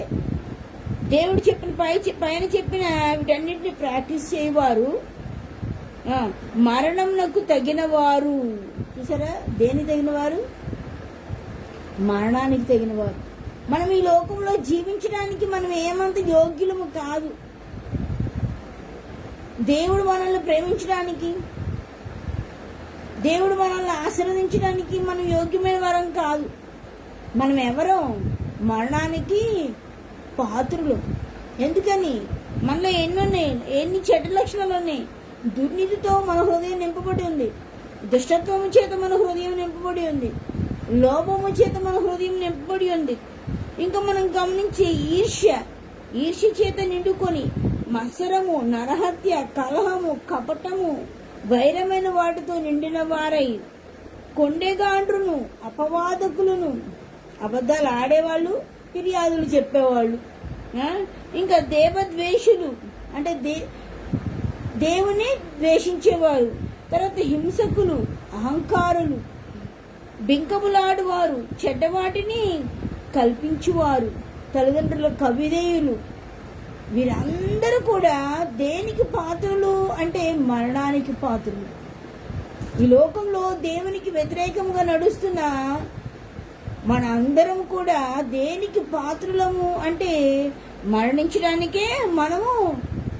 దేవుడు చెప్పిన పైన చెప్పిన వీటన్నిటిని ప్రాక్టీస్ చేయవారు మరణంకు తగిన వారు. చూసారా, దేని తగిన వారు? మరణానికి తగిన వారు. మనం ఈ లోకంలో జీవించడానికి మనం ఏమంత యోగ్యులము కాదు. దేవుడు మనల్ని ప్రేమించడానికి, దేవుడు మనల్ని ఆశీర్వదించడానికి మనం యోగ్యమైన వారం కాదు. మనం ఎవరో మరణానికి పాత్రులు. ఎందుకని? మనలో ఎన్ని చెడ్డ లక్షణాలు ఉన్నాయి. దుర్నీతితో మన హృదయం నింపబడి ఉంది, దుష్టత్వము చేత మన హృదయం నింపబడి ఉంది, లోభము చేత మన హృదయం నింపబడి ఉంది. ఇంకా మనం గమనించే ఈర్ష్య చేత నిండుకొని మత్సరము, నరహత్య, కలహము, కపటము, వైరమైన వాటితో నిండిన వారై కొండెగాండ్రును, అపవాదకులను, అబద్ధాలు ఆడేవాళ్ళు, ఫిర్యాదులు చెప్పేవాళ్ళు, ఇంకా దేవద్వేషులు అంటే దేవుని ద్వేషించేవారు, తర్వాత హింసకులు, అహంకారులు, బింకములాడువారు, చెడ్డవాటిని కల్పించువారు, తల్లిదండ్రులకు అవిధేయులు, వీరందరూ కూడా దేనికి పాత్రులు అంటే మరణానికి పాత్రులు. ఈ లోకంలో దేవునికి వ్యతిరేకంగా నడుస్తున్న మన అందరం కూడా దేనికి పాత్రులము అంటే మరణించడానికే మనము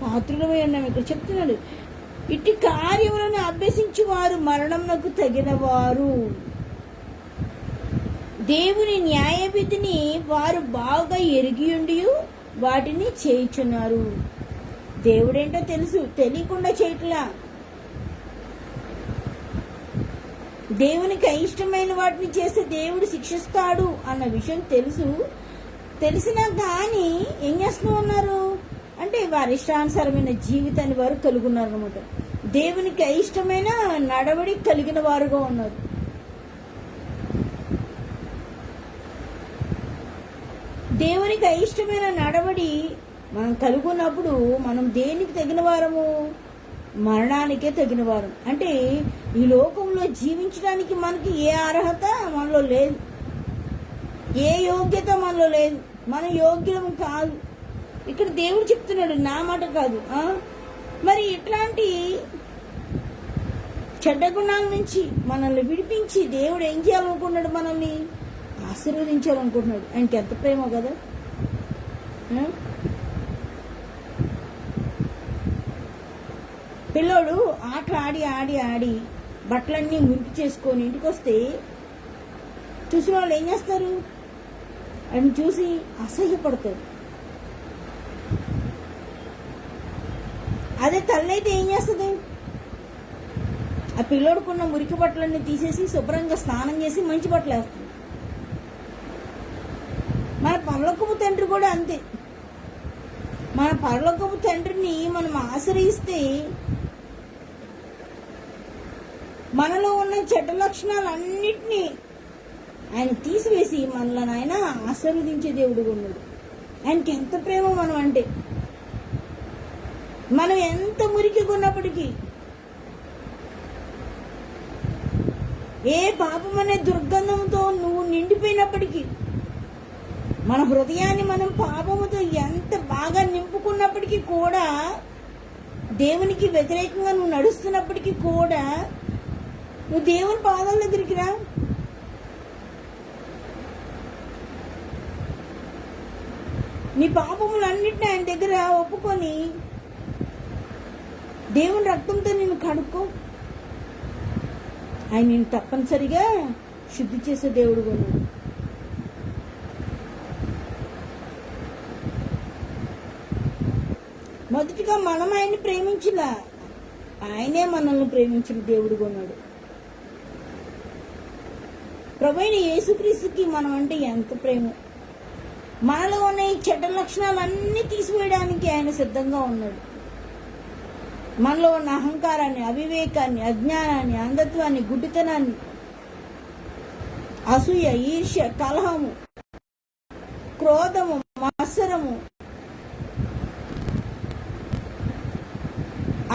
పాత్రులమై ఉన్నాము. ఇక్కడ చెప్తున్నాడు, ఇట్టి కార్యములను అభ్యసించి వారు మరణమునకు తగిన వారు. దేవుని న్యాయ విధిని వారు బాగా ఎరిగి ఉండి వాటిని చేయుచున్నారు. దేవుడేంటో తెలుసు, తెలియకుండా చేయట్లా. దేవునికి అయిష్టమైన వాటిని చేస్తే దేవుడు శిక్షిస్తాడు అన్న విషయం తెలిసినా కానీ ఏం చేస్తూ ఉన్నారు అంటే వారి ఇష్టానుసారమైన జీవితాన్ని వారు కలిగి ఉన్నారు అనమాట. దేవునికి అయిష్టమైన నడవడి కలిగిన వారుగా ఉన్నారు. దేవునికి అయిష్టమైన నడవడి మనం కలుగున్నప్పుడు మనం దేనికి తగిన వారము? మరణానికే తగిన వారం. అంటే ఈ లోకంలో జీవించడానికి మనకి ఏ అర్హత మనలో లేదు, ఏ యోగ్యత మనలో లేదు, మన యోగ్యం కాదు. ఇక్కడ దేవుడు చెప్తున్నాడు, నా మాట కాదు. మరి ఇట్లాంటి చెడ్డ గుణాల నుంచి మనల్ని విడిపించి దేవుడు ఏం చేయాలనుకున్నాడు? మనల్ని ఆశీర్వదించాలనుకుంటున్నాడు. ఆయనకి ఎంత ప్రేమ కదా. పిల్లోడు ఆటలు ఆడి ఆడి ఆడి బట్టలన్నీ మురికి చేసుకొని ఇంటికి వస్తే చూసిన వాళ్ళు ఏం చేస్తారు? ఆయన చూసి అసహ్యపడతారు. అదే తల్లి అయితే ఏం చేస్తుంది? ఆ పిల్లోడుకున్న మురికి బట్టలన్నీ తీసేసి శుభ్రంగా స్నానం చేసి మంచి బట్టలు వేస్తుంది. మన పరలోకపు తండ్రి కూడా అంతే. మన పరలోకపు తండ్రిని మనం ఆశ్రయిస్తే మనలో ఉన్న చెడ్డ లక్షణాలన్నిటినీ ఆయన తీసివేసి మనల్ని ఆయన ఆశీర్వదించే దేవుడు ఉన్నాడు. ఆయనకి ఎంత ప్రేమ మనం అంటే. మనం ఎంత మురికిగా ఉన్నప్పటికీ, ఏ పాపం అనే దుర్గంధంతో నువ్వు నిండిపోయినప్పటికీ, మన హృదయాన్ని మనం పాపముతో ఎంత బాగా నింపుకున్నప్పటికీ కూడా, దేవునికి వ్యతిరేకంగా నువ్వు నడుస్తున్నప్పటికీ కూడా నువ్వు దేవుని పాదాల దగ్గరికి రా. నీ పాపములన్నిటిని ఆయన దగ్గర ఒప్పుకొని దేవుని రక్తంతో నిన్ను కడుక్కో. ఆయన నేను తప్పనిసరిగా శుద్ధి చేసే దేవుడు కొన్నాడు. మొదటిగా మనం ఆయన్ని ప్రేమించలా, ఆయనే మనల్ని ప్రేమించిన దేవుడు కొన్నాడు. ప్రభువైన యేసుక్రీస్తుకి మనం అంటే ఎంత ప్రేమ. మనలో ఉన్న ఈ చెడ్డ లక్షణాలన్నీ తీసివేయడానికి ఆయన సిద్ధంగా ఉన్నాడు. మనలో ఉన్న అహంకారాన్ని, అవివేకాన్ని, అజ్ఞానాన్ని, అంధత్వాన్ని, గుడ్డితనాన్ని, అసూయ, ఈర్ష్య, కలహము, క్రోధము, మత్సరము,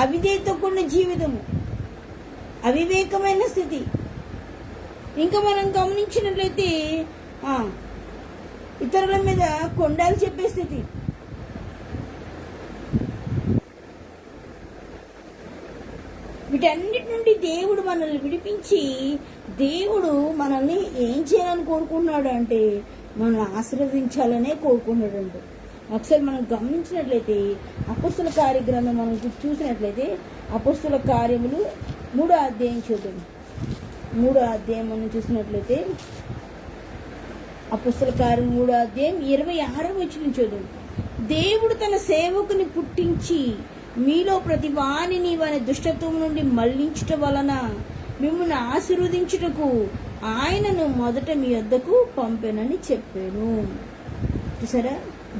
అవిధేయతో కూడిన జీవితము, అవివేకమైన స్థితి, ఇంకా మనం గమనించినట్లయితే ఇతరుల మీద కొండాలు చెప్పే స్థితి, వీటన్నిటి నుండి దేవుడు మనల్ని విడిపించి, దేవుడు మనల్ని ఏం చేయాలని కోరుకుంటున్నాడు అంటే మనల్ని ఆశీర్వదించాలనే కోరుకుంటున్నాడు అంట. ఒకసారి మనం గమనించినట్లయితే అపొస్తల కార్య గ్రంథం మనం చూసినట్లయితే అపొస్తల కార్యములు 3వ అధ్యాయం చూద్దాం. 3వ అధ్యాయం మనం చూసినట్లయితే అపొస్తల కార్యం 3వ అధ్యాయం 26వ వచనం చూద్దాం. దేవుడు తన సేవకుని పుట్టించి మీలో ప్రతి వానిని వాని దుష్టత్వం నుండి మళ్లించుట వలన మిమ్మల్ని ఆశీర్వదించుటకు ఆయనను మొదట మీ వద్దకు పంపెనని చెప్పాను. చూసారా,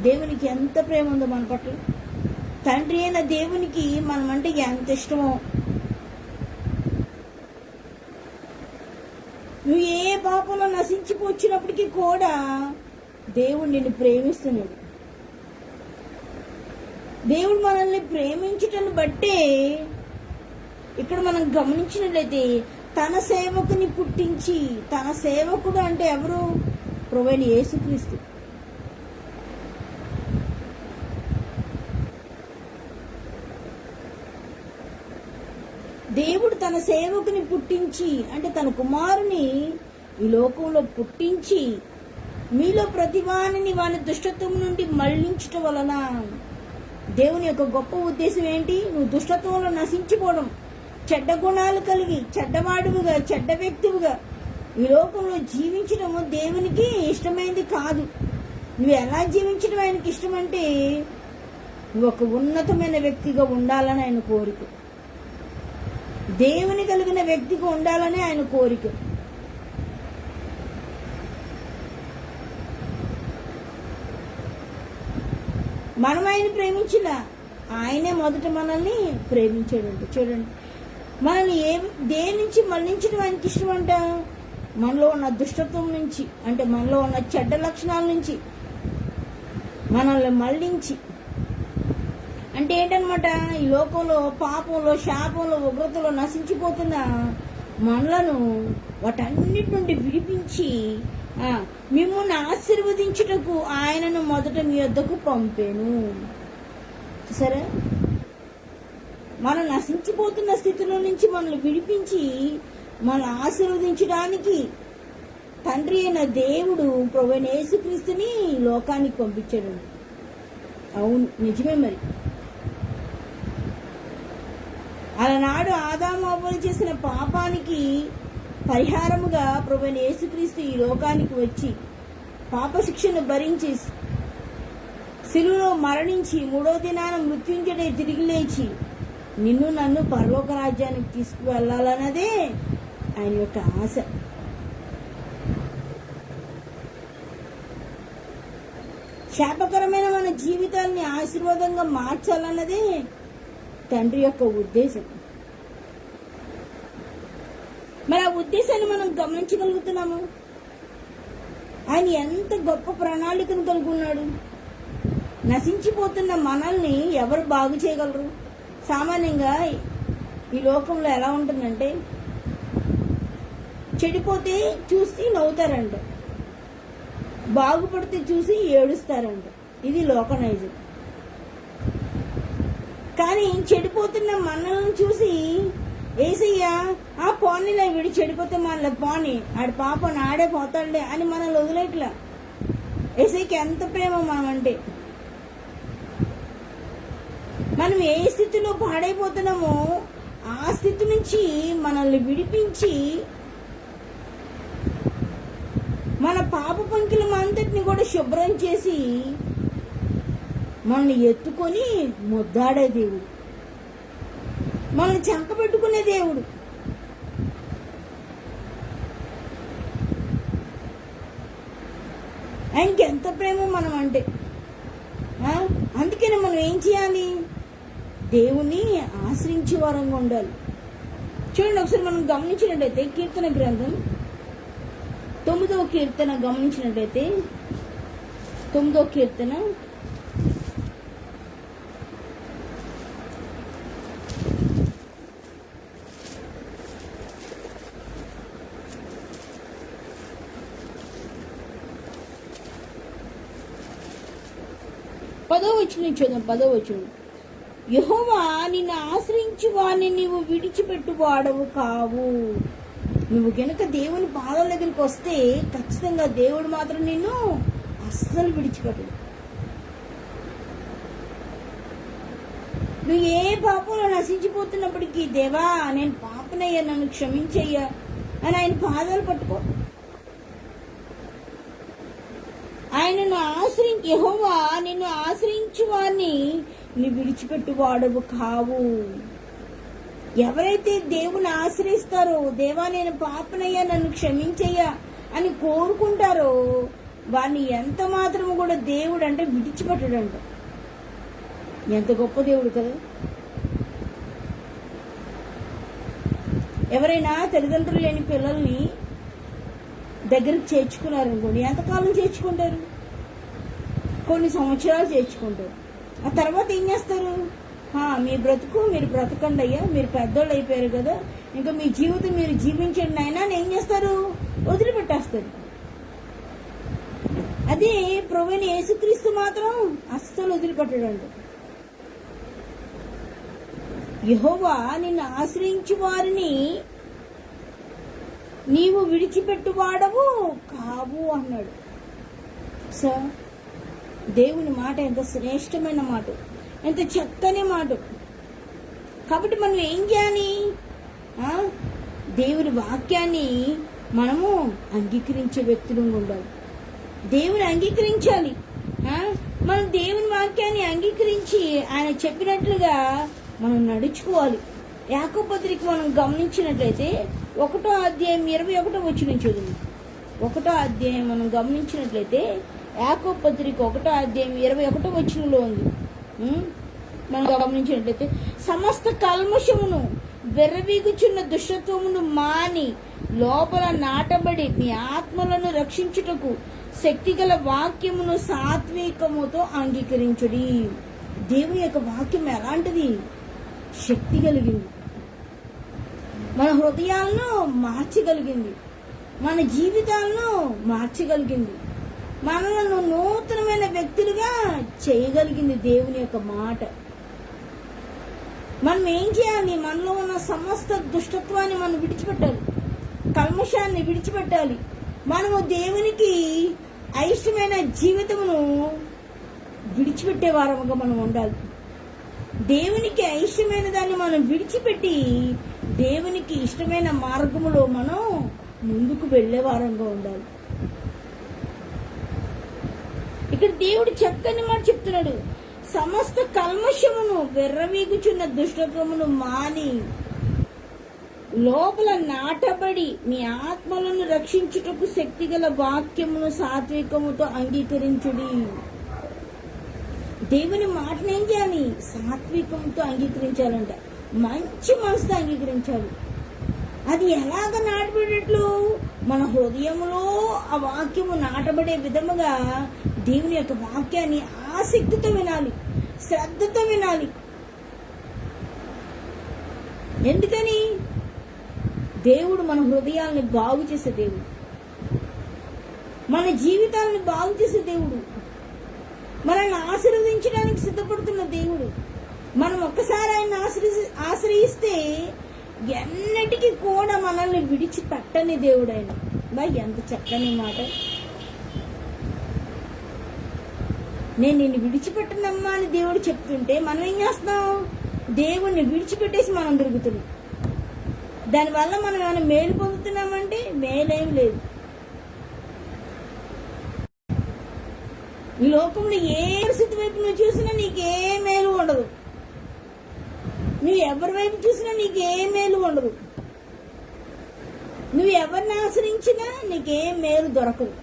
దేవునికి ఎంత ప్రేమ ఉందో మన పట్ల. తండ్రి అయిన దేవునికి మనం అంటే ఎంత ఇష్టమో. నువ్వు ఏ పాపంలో నశించిపోచ్చినప్పటికీ కూడా దేవుడు నిన్ను ప్రేమిస్తున్నాడు. దేవుడు మనల్ని ప్రేమించటం బట్టే ఇక్కడ మనం గమనించినట్లయితే తన సేవకుని పుట్టించి, తన సేవకుడు అంటే ఎవరు? ప్రభువైన యేసుక్రీస్తు. దేవుడు తన సేవకుని పుట్టించి అంటే తన కుమారుని ఈ లోకంలో పుట్టించి మీలో ప్రతివానిని వాని దుష్టత్వం నుండి మళ్లించటం వలన, దేవుని యొక్క గొప్ప ఉద్దేశం ఏంటి? నువ్వు దుష్టత్వంలో నశించిపోవడం, చెడ్డ గుణాలు కలిగి చెడ్డవాడువుగా, చెడ్డ వ్యక్తివిగా ఈ లోకంలో జీవించడము దేవునికి ఇష్టమైనది కాదు. నువ్వు ఎలా జీవించడం ఆయనకి ఇష్టమంటే నువ్వు ఒక ఉన్నతమైన వ్యక్తిగా ఉండాలని ఆయన కోరిక, దేవుని కలిగిన వ్యక్తిగా ఉండాలని ఆయన కోరిక. మనం ఆయన ప్రేమించిన ఆయనే మొదట మనల్ని ప్రేమించాడంట. చూడండి, మనల్ని దేని నుంచి మళ్లించడం ఆయనకి ఇష్టం అంట? మనలో ఉన్న దుష్టత్వం నుంచి, అంటే మనలో ఉన్న చెడ్డ లక్షణాల నుంచి మనల్ని మళ్లించి, అంటే ఏంటనమాట, ఈ లోకంలో పాపంలో, శాపంలో, ఉగ్రతలో నశించిపోతున్న మనలను వాటన్నిటి నుండి విడిపించి మిమ్మల్ని ఆశీర్వదించుటకు ఆయనను మొదట మీ వద్దకు పంపాను. సరే, మనం నశించిపోతున్న స్థితిలో నుంచి మనల్ని విడిపించి మనల్ని ఆశీర్వదించడానికి తండ్రి అయిన దేవుడు ప్రభువైన యేసుక్రీస్తుని లోకానికి పంపించాడు. అవును, నిజమే. మరి అలనాడు ఆదాము అవ్వలు చేసిన పాపానికి పరిహారముగా ప్రభువైన యేసుక్రీస్తు ఈ లోకానికి వచ్చి పాప శిక్షను భరించి శిలువలో మరణించి మూడో దినాన మృత్యుంజడై తిరిగి లేచి నిన్ను నన్ను పరలోక రాజ్యానికి తీసుకువెళ్లాలన్నదే ఆయన యొక్క ఆశ. శాపకరమైన మన జీవితాన్ని ఆశీర్వాదంగా మార్చాలన్నదే తండ్రి యొక్క ఉద్దేశం. మరి ఆ ఉద్దేశాన్ని మనం గమనించగలుగుతున్నాము. ఆయన ఎంత గొప్ప ప్రణాళికను కలిగి ఉన్నాడు. నశించిపోతున్న మనల్ని ఎవరు బాగు చేయగలరు? సామాన్యంగా ఈ లోకంలో ఎలా ఉంటుందంటే, చెడిపోతే చూసి నవ్వుతారంట, బాగుపడితే చూసి ఏడుస్తారంట. ఇది లోకనైజం. కానీ చెడిపోతున్న మనల్ని చూసి ఏసయ్యా ఆ పోనీలే, వీడు చెడిపోతే మనల్ని పోనీ, ఆడి పాపని ఆడే పోతాడులే అని మనల్ని వదిలేట్లా. ఏసయ్యకి ఎంత ప్రేమ మనం అంటే. మనం ఏ స్థితిలో పాడైపోతున్నామో ఆ స్థితి నుంచి మనల్ని విడిపించి మన పాప పంకిలం అంతటిని కూడా శుభ్రం చేసి మనల్ని ఎత్తుకొని ముద్దాడే దేవుడు, మనల్ని చంకబెట్టుకునే దేవుడు. ఆయనకి ఎంత ప్రేమ మనం అంటే. అందుకని మనం ఏం చేయాలి? దేవుని ఆశ్రయించే వారంగా ఉండాలి. చూడండి, ఒకసారి మనం గమనించినట్టయితే కీర్తన గ్రంథం 9వ కీర్తన గమనించినట్టయితే 9వ కీర్తన 10వ వచనం చూద్దాం. 10వ వచనం, యెహోవా నిన్ను ఆశ్రయించు వారిని నీవు విడిచిపెట్టువాడవు కావు. నువ్వు గనక దేవుని పాదాల దగ్గరికి వస్తే ఖచ్చితంగా దేవుడు మాత్రం నిన్ను అస్సలు విడిచిపెట్టడు. నువ్వు ఏ పాపంలో నశించిపోతున్నప్పటికీ, దేవా నేను పాపనయ్యా, నన్ను క్షమించయ్యా అని ఆయన పాదాలు పట్టుకో. ఆయనను యెహోవా నిన్ను ఆశ్రయించు వారిని నీ విడిచిపెట్టు వాడవు కావు. ఎవరైతే దేవుని ఆశ్రయిస్తారో, దేవా నేను పాపనయ్యా నన్ను క్షమించయ్యా అని కోరుకుంటారో వారిని ఎంత మాత్రము కూడా దేవుడు అంటే విడిచిపెట్టడంట. ఎంత గొప్ప దేవుడు కదా. ఎవరైనా తల్లిదండ్రులు లేని పిల్లల్ని దగ్గరికి చేర్చుకున్నారనుకోండి, ఎంతకాలం చేర్చుకుంటారు? కొన్ని సంవత్సరాలు చేర్చుకుంటారు. ఆ తర్వాత ఏం చేస్తారు? మీ బ్రతుకు మీరు బ్రతకండి అయ్యా, మీరు పెద్దోళ్ళు అయిపోయారు కదా, ఇంకా మీ జీవితం మీరు జీవించండి అయినా ఏం చేస్తారు? వదిలిపెట్టేస్తారు. అదే ప్రభువైన యేసుక్రీస్తు మాత్రం అస్సలు వదిలిపెట్టడంట. యెహోవా నిన్ను ఆశ్రయించు వారిని నీవు విడిచిపెట్టువాడవు కావు అన్నాడు. సార్, దేవుని మాట ఎంత శ్రేష్టమైన మాట, ఎంత చక్కని మాట. కాబట్టి మనం ఏం చేయాలి? దేవుని వాక్యాన్ని మనము అంగీకరించే వ్యక్తులుగా ఉండాలి. దేవుని అంగీకరించాలి. మనం దేవుని వాక్యాన్ని అంగీకరించి ఆయన చెప్పినట్లుగా మనం నడుచుకోవాలి. యాకోబు పత్రిక మనం గమనించినట్లయితే 1వ అధ్యాయం 21వ వచనం చదువు. 1వ అధ్యాయం మనం గమనించినట్లయితే యాకోబు పత్రిక 1వ అధ్యాయం 21వ వచనంలో ఉంది. మనం గమనించినట్లయితే సమస్త కల్మషమును వెర్రవీగుచున్న దుష్టత్వమును మాని లోపల నాటబడి మీ ఆత్మలను రక్షించుటకు శక్తిగల వాక్యమును సాత్వికముతో అంగీకరించుడి. దేవుని యొక్క వాక్యం ఎలాంటిది? శక్తి కలిగింది, మన హృదయాలను మార్చగలిగింది, మన జీవితాలను మార్చగలిగింది, మనలను నూతనమైన వ్యక్తులుగా చేయగలిగింది దేవుని యొక్క మాట. మనం ఏం చేయాలి? మనలో ఉన్న సమస్త దుష్టత్వాన్ని మనం విడిచిపెట్టాలి, కల్మషాన్ని విడిచిపెట్టాలి. మనము దేవునికి అయిష్టమైన జీవితమును విడిచిపెట్టే వారముగా మనం ఉండాలి. దేవునికి అయిష్టమైన దాన్ని మనం విడిచిపెట్టి దేవునికి ఇష్టమైన మార్గములో మనం ముందుకు వెళ్లే వారంగా ఉండాలి. ఇక్కడ దేవుడు చక్కని మాట చెప్తున్నాడు. సమస్త కల్మషమును వెర్రవీగుచున్న దుష్టత్వమును మాని లోపల నాటబడి మీ ఆత్మలను రక్షించుటకు శక్తిగల వాక్యమును సాత్వికముతో అంగీకరించుడి. దేవుని మాటను ఏం చేయాలి? సాత్వికంతో అంగీకరించాలంట, మంచి మనసుతో అంగీకరించాలి. అది ఎలాగ నాటబడేట్లు? మన హృదయంలో ఆ వాక్యము నాటబడే విధముగా దేవుని యొక్క వాక్యాన్ని ఆసక్తితో వినాలి, శ్రద్ధతో వినాలి. ఎందుకని? దేవుడు మన హృదయాల్ని బాగు చేసే దేవుడు, మన జీవితాలను బాగు చేసే దేవుడు, మనల్ని ఆశీర్వదించడానికి సిద్ధపడుతున్న దేవుడు. మనం ఒక్కసారి ఆయన ఆశ్రయిస్తే ఎన్నటికీ కూడా మనల్ని విడిచిపెట్టని దేవుడు ఆయన. ఎంత చక్కని మాట. నేను నిన్ను విడిచిపెట్టనమ్మా అని దేవుడు చెప్తుంటే మనం ఏం చేస్తున్నాం? దేవుణ్ణి విడిచిపెట్టేసి మనం తిరుగుతున్నాం. దానివల్ల మనం ఏమైనా మేలు పొందుతున్నామంటే మేలేం లేదు. ఈ లోకంలో ఏ పరిస్థితి వైపు నువ్వు చూసినా నీకే మేలు ఉండదు, నువ్వు ఎవరి వైపు చూసినా నీకే మేలు ఉండదు, నువ్వు ఎవరిని ఆశ్రయించినా నీకే మేలు దొరకదు.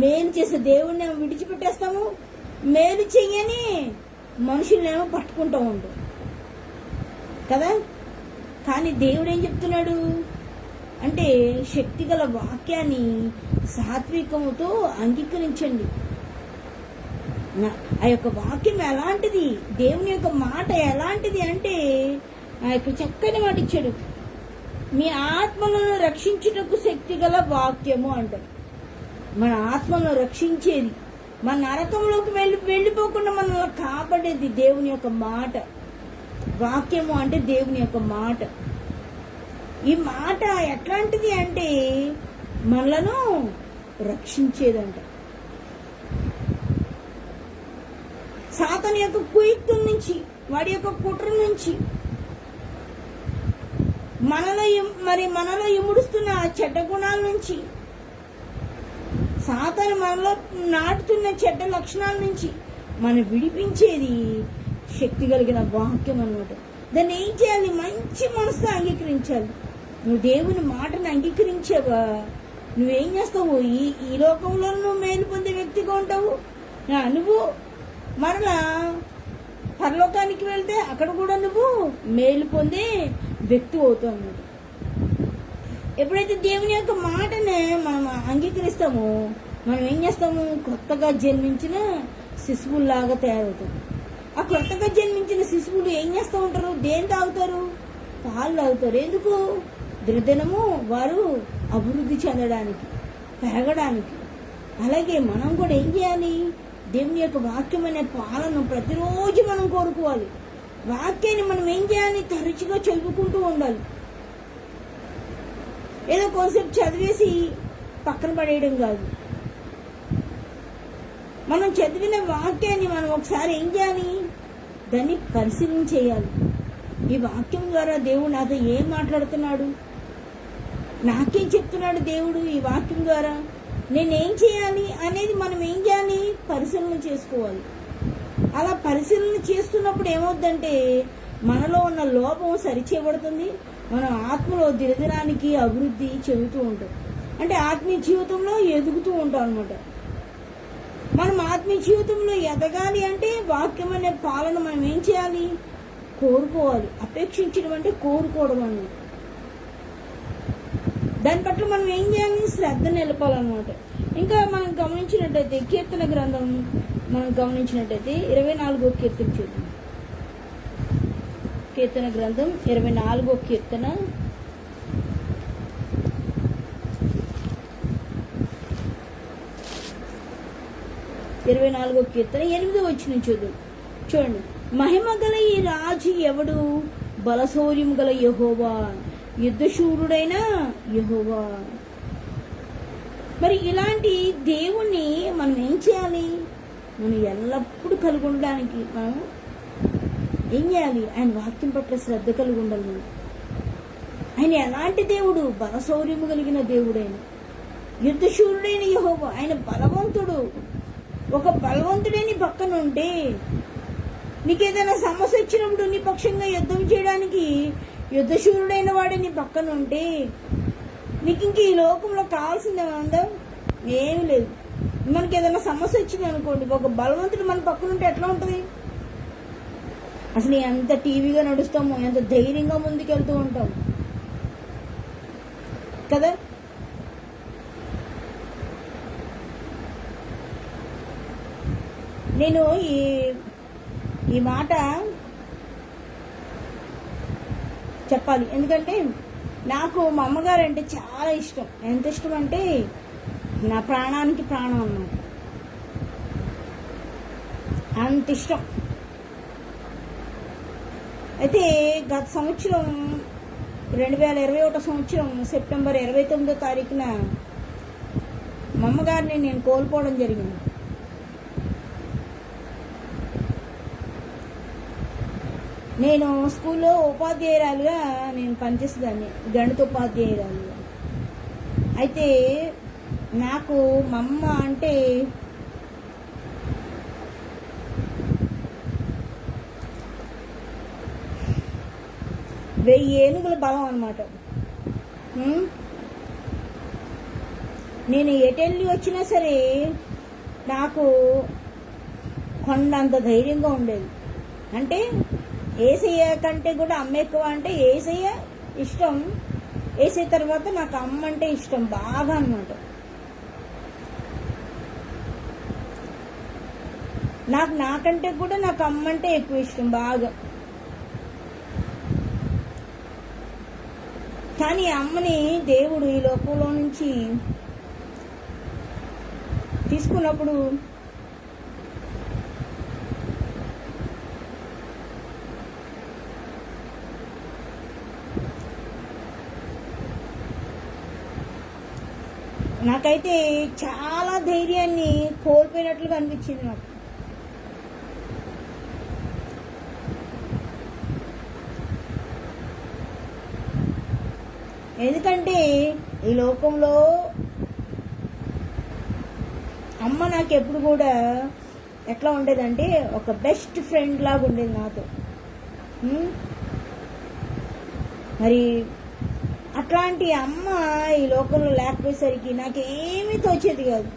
మేలు చేసే దేవుణ్ణి ఏమో విడిచిపెట్టేస్తాము, మేలు చెయ్యని మనుషులనేమో పట్టుకుంటూ ఉంటాం కదా. కానీ దేవుడు ఏం చెప్తున్నాడు అంటే శక్తిగల వాక్యాన్ని సాత్వికముతో అంగీకరించండి. ఆ యొక్క వాక్యం ఎలాంటిది? దేవుని యొక్క మాట ఎలాంటిది అంటే ఆ యొక్క చక్కని మాట ఇచ్చాడు. మీ ఆత్మలను రక్షించుటకు శక్తిగల వాక్యము అంటారు. మన ఆత్మలను రక్షించేది, మన నరకంలోకి వెళ్ళిపోకుండా మనల్ని కాపాడేది దేవుని యొక్క మాట. వాక్యము అంటే దేవుని యొక్క మాట. ఈ మాట ఎట్లాంటిది అంటే మనలను రక్షించేదంట. సాతాను యొక్క కుయుక్తుల నుంచి, వాడి యొక్క కుట్ర నుంచి, మనలో ఇముడుస్తున్న చెడ్డ గుణాల నుంచి, సాతాను మనలో నాటుతున్న చెడ్డ లక్షణాల నుంచి మనం విడిపించేది శక్తి కలిగిన వాక్యం అన్నమాట. దాన్ని ఏం చేయాలి? మంచి మనసుతో అంగీకరించాలి. నువ్వు దేవుని మాటను అంగీకరించావా, నువ్వేం చేస్తావు? ఈ లోకంలో నువ్వు మేలు పొందే వ్యక్తిగా ఉంటావు. నువ్వు మరలా పరలోకానికి వెళ్తే అక్కడ కూడా నువ్వు మేలు పొందే వ్యక్తి అవుతావు అన్నమాట. ఎప్పుడైతే దేవుని యొక్క మాటనే మనం అంగీకరిస్తామో మనం ఏం చేస్తాము? కొత్తగా జన్మించిన శిశువుల్లాగా తయారవుతాం. ఆ కొత్తగా జన్మించిన శిశువులు ఏం చేస్తూ ఉంటారు? దేని తాగుతారు? పాలు తాగుతారు. ఎందుకు? దినదినము వారు అభివృద్ధి చెందడానికి, పెరగడానికి. అలాగే మనం కూడా ఏం చేయాలి? దేవుని యొక్క వాక్యం అనే పాలను ప్రతిరోజు మనం కోరుకోవాలి. వాక్యాన్ని మనం ఏం చేయాలి? తరచుగా చదువుకుంటూ ఉండాలి. ఏదో కొంచెంసేపు చదివేసి పక్కన పడేయడం కాదు. మనం చదివిన వాక్యాన్ని మనం ఒకసారి ఏం చేయాలి? దాన్ని పరిశీలన చేయాలి. ఈ వాక్యం ద్వారా దేవుడు నాతో ఏం మాట్లాడుతున్నాడు, నాకేం చెప్తున్నాడు దేవుడు ఈ వాక్యం ద్వారా, నేనేం చేయాలి అనేది మనం ఏం చేయాలి? పరిశీలన చేసుకోవాలి. అలా పరిశీలన చేస్తున్నప్పుడు ఏమవుద్దంటే మనలో ఉన్న లోపం సరిచేయబడుతుంది. మనం ఆత్మలో దినదినానికి అభివృద్ధి చెందుతూ ఉంటాం. అంటే ఆత్మీయ జీవితంలో ఎదుగుతూ ఉంటాం అనమాట. మనం ఆత్మీయ జీవితంలో ఎదగాలి అంటే వాక్యం అనే పాలన మనం ఏం చేయాలి? కోరుకోవాలి. అపేక్షించడం అంటే కోరుకోవడం అన్నమాట. దాని పట్ల మనం ఏం చేయాలి? శ్రద్ధ నిలపాలన్నమాట. ఇంకా మనం గమనించినట్టయితే కీర్తన గ్రంథం మనం గమనించినట్టయితే 24వ కీర్తన చూద్దాం. కీర్తన గ్రంథం 24వ కీర్తన 24వ కీర్తన 8వ వచనం చూడండి. మహిమ గల ఈ రాజు ఎవడు? బలశౌర్యం గల యెహోవా, యుద్ధశూరుడైన యెహోవా. మరి ఇలాంటి దేవుణ్ణి మనం ఏం చేయాలి? మనం ఎల్లప్పుడూ కలిగి ఉండడానికి మనం ఏం చేయాలి? ఆయన వాక్యం పట్ల శ్రద్ధ కలిగి ఉండాలి. ఆయన ఎలాంటి దేవుడు? బలశౌర్యము కలిగిన దేవుడైన యుద్ధశూరుడైన యెహోవా. ఆయన బలవంతుడు. ఒక బలవంతుడే నీ పక్కన ఉంటే, నీకేదైనా సమస్య వచ్చినప్పుడు నీ పక్షంగా యుద్ధం చేయడానికి యుద్ధశూరుడైన వాడే నీ పక్కన ఉంటే, నీకు ఇంక ఈ లోకంలో కావాల్సింది ఏమందా? ఏమి లేదు. మనకి ఏదైనా సమస్య వచ్చింది అనుకోండి, ఒక బలవంతుడు మన పక్కన ఉంటే ఎట్లా ఉంటుంది? అసలు ఎంత టీవీగా నడుస్తామో, ఎంత ధైర్యంగా ముందుకెళ్తూ ఉంటాం కదా. నేను ఈ మాట చెప్పాలి, ఎందుకంటే నాకు మా అమ్మగారు అంటే చాలా ఇష్టం. ఎంత ఇష్టం అంటే నా ప్రాణానికి ప్రాణం అన్నమాట. అంత ఇష్టం. అయితే గత సంవత్సరం 2021 సంవత్సరం సెప్టెంబర్ 29వ తారీఖున మా అమ్మగారిని నేను కోల్పోవడం జరిగింది. నేను స్కూల్లో ఉపాధ్యాయురాలుగా నేను పనిచేసేదాన్ని, గణిత ఉపాధ్యాయురాలుగా. అయితే నాకు మా అమ్మ అంటే వెయ్యి ఏనుగుల బలం అన్నమాట. నేను ఎటెళ్ళి వచ్చినా సరే నాకు కొండంత ధైర్యంగా ఉండేది. అంటే ఏసయ్య కంటే కూడా అమ్మ ఎక్కువ. అంటే ఏసయ్య ఇష్టం, ఏసయ్య తర్వాత నాకు అమ్మ అంటే ఇష్టం బాగా అన్నమాట. నాకంటే కూడా నాకు అమ్మ అంటే ఎక్కువ ఇష్టం బాగా. కానీ అమ్మని దేవుడు ఈ లోకంలో నుంచి తీసుకున్నప్పుడు నాకైతే చాలా ధైర్యాన్ని కోల్పోయినట్లుగా అనిపించింది నాకు. ఎందుకంటే ఈ లోకంలో అమ్మ నాకు ఎప్పుడు కూడా ఎట్లా ఉండేదంటే ఒక బెస్ట్ ఫ్రెండ్ లాగా ఉండేది నాతో. మరి అట్లాంటి అమ్మ ఈ లోకంలో లేకపోయేసరికి నాకేమీ తోచేది కాదు.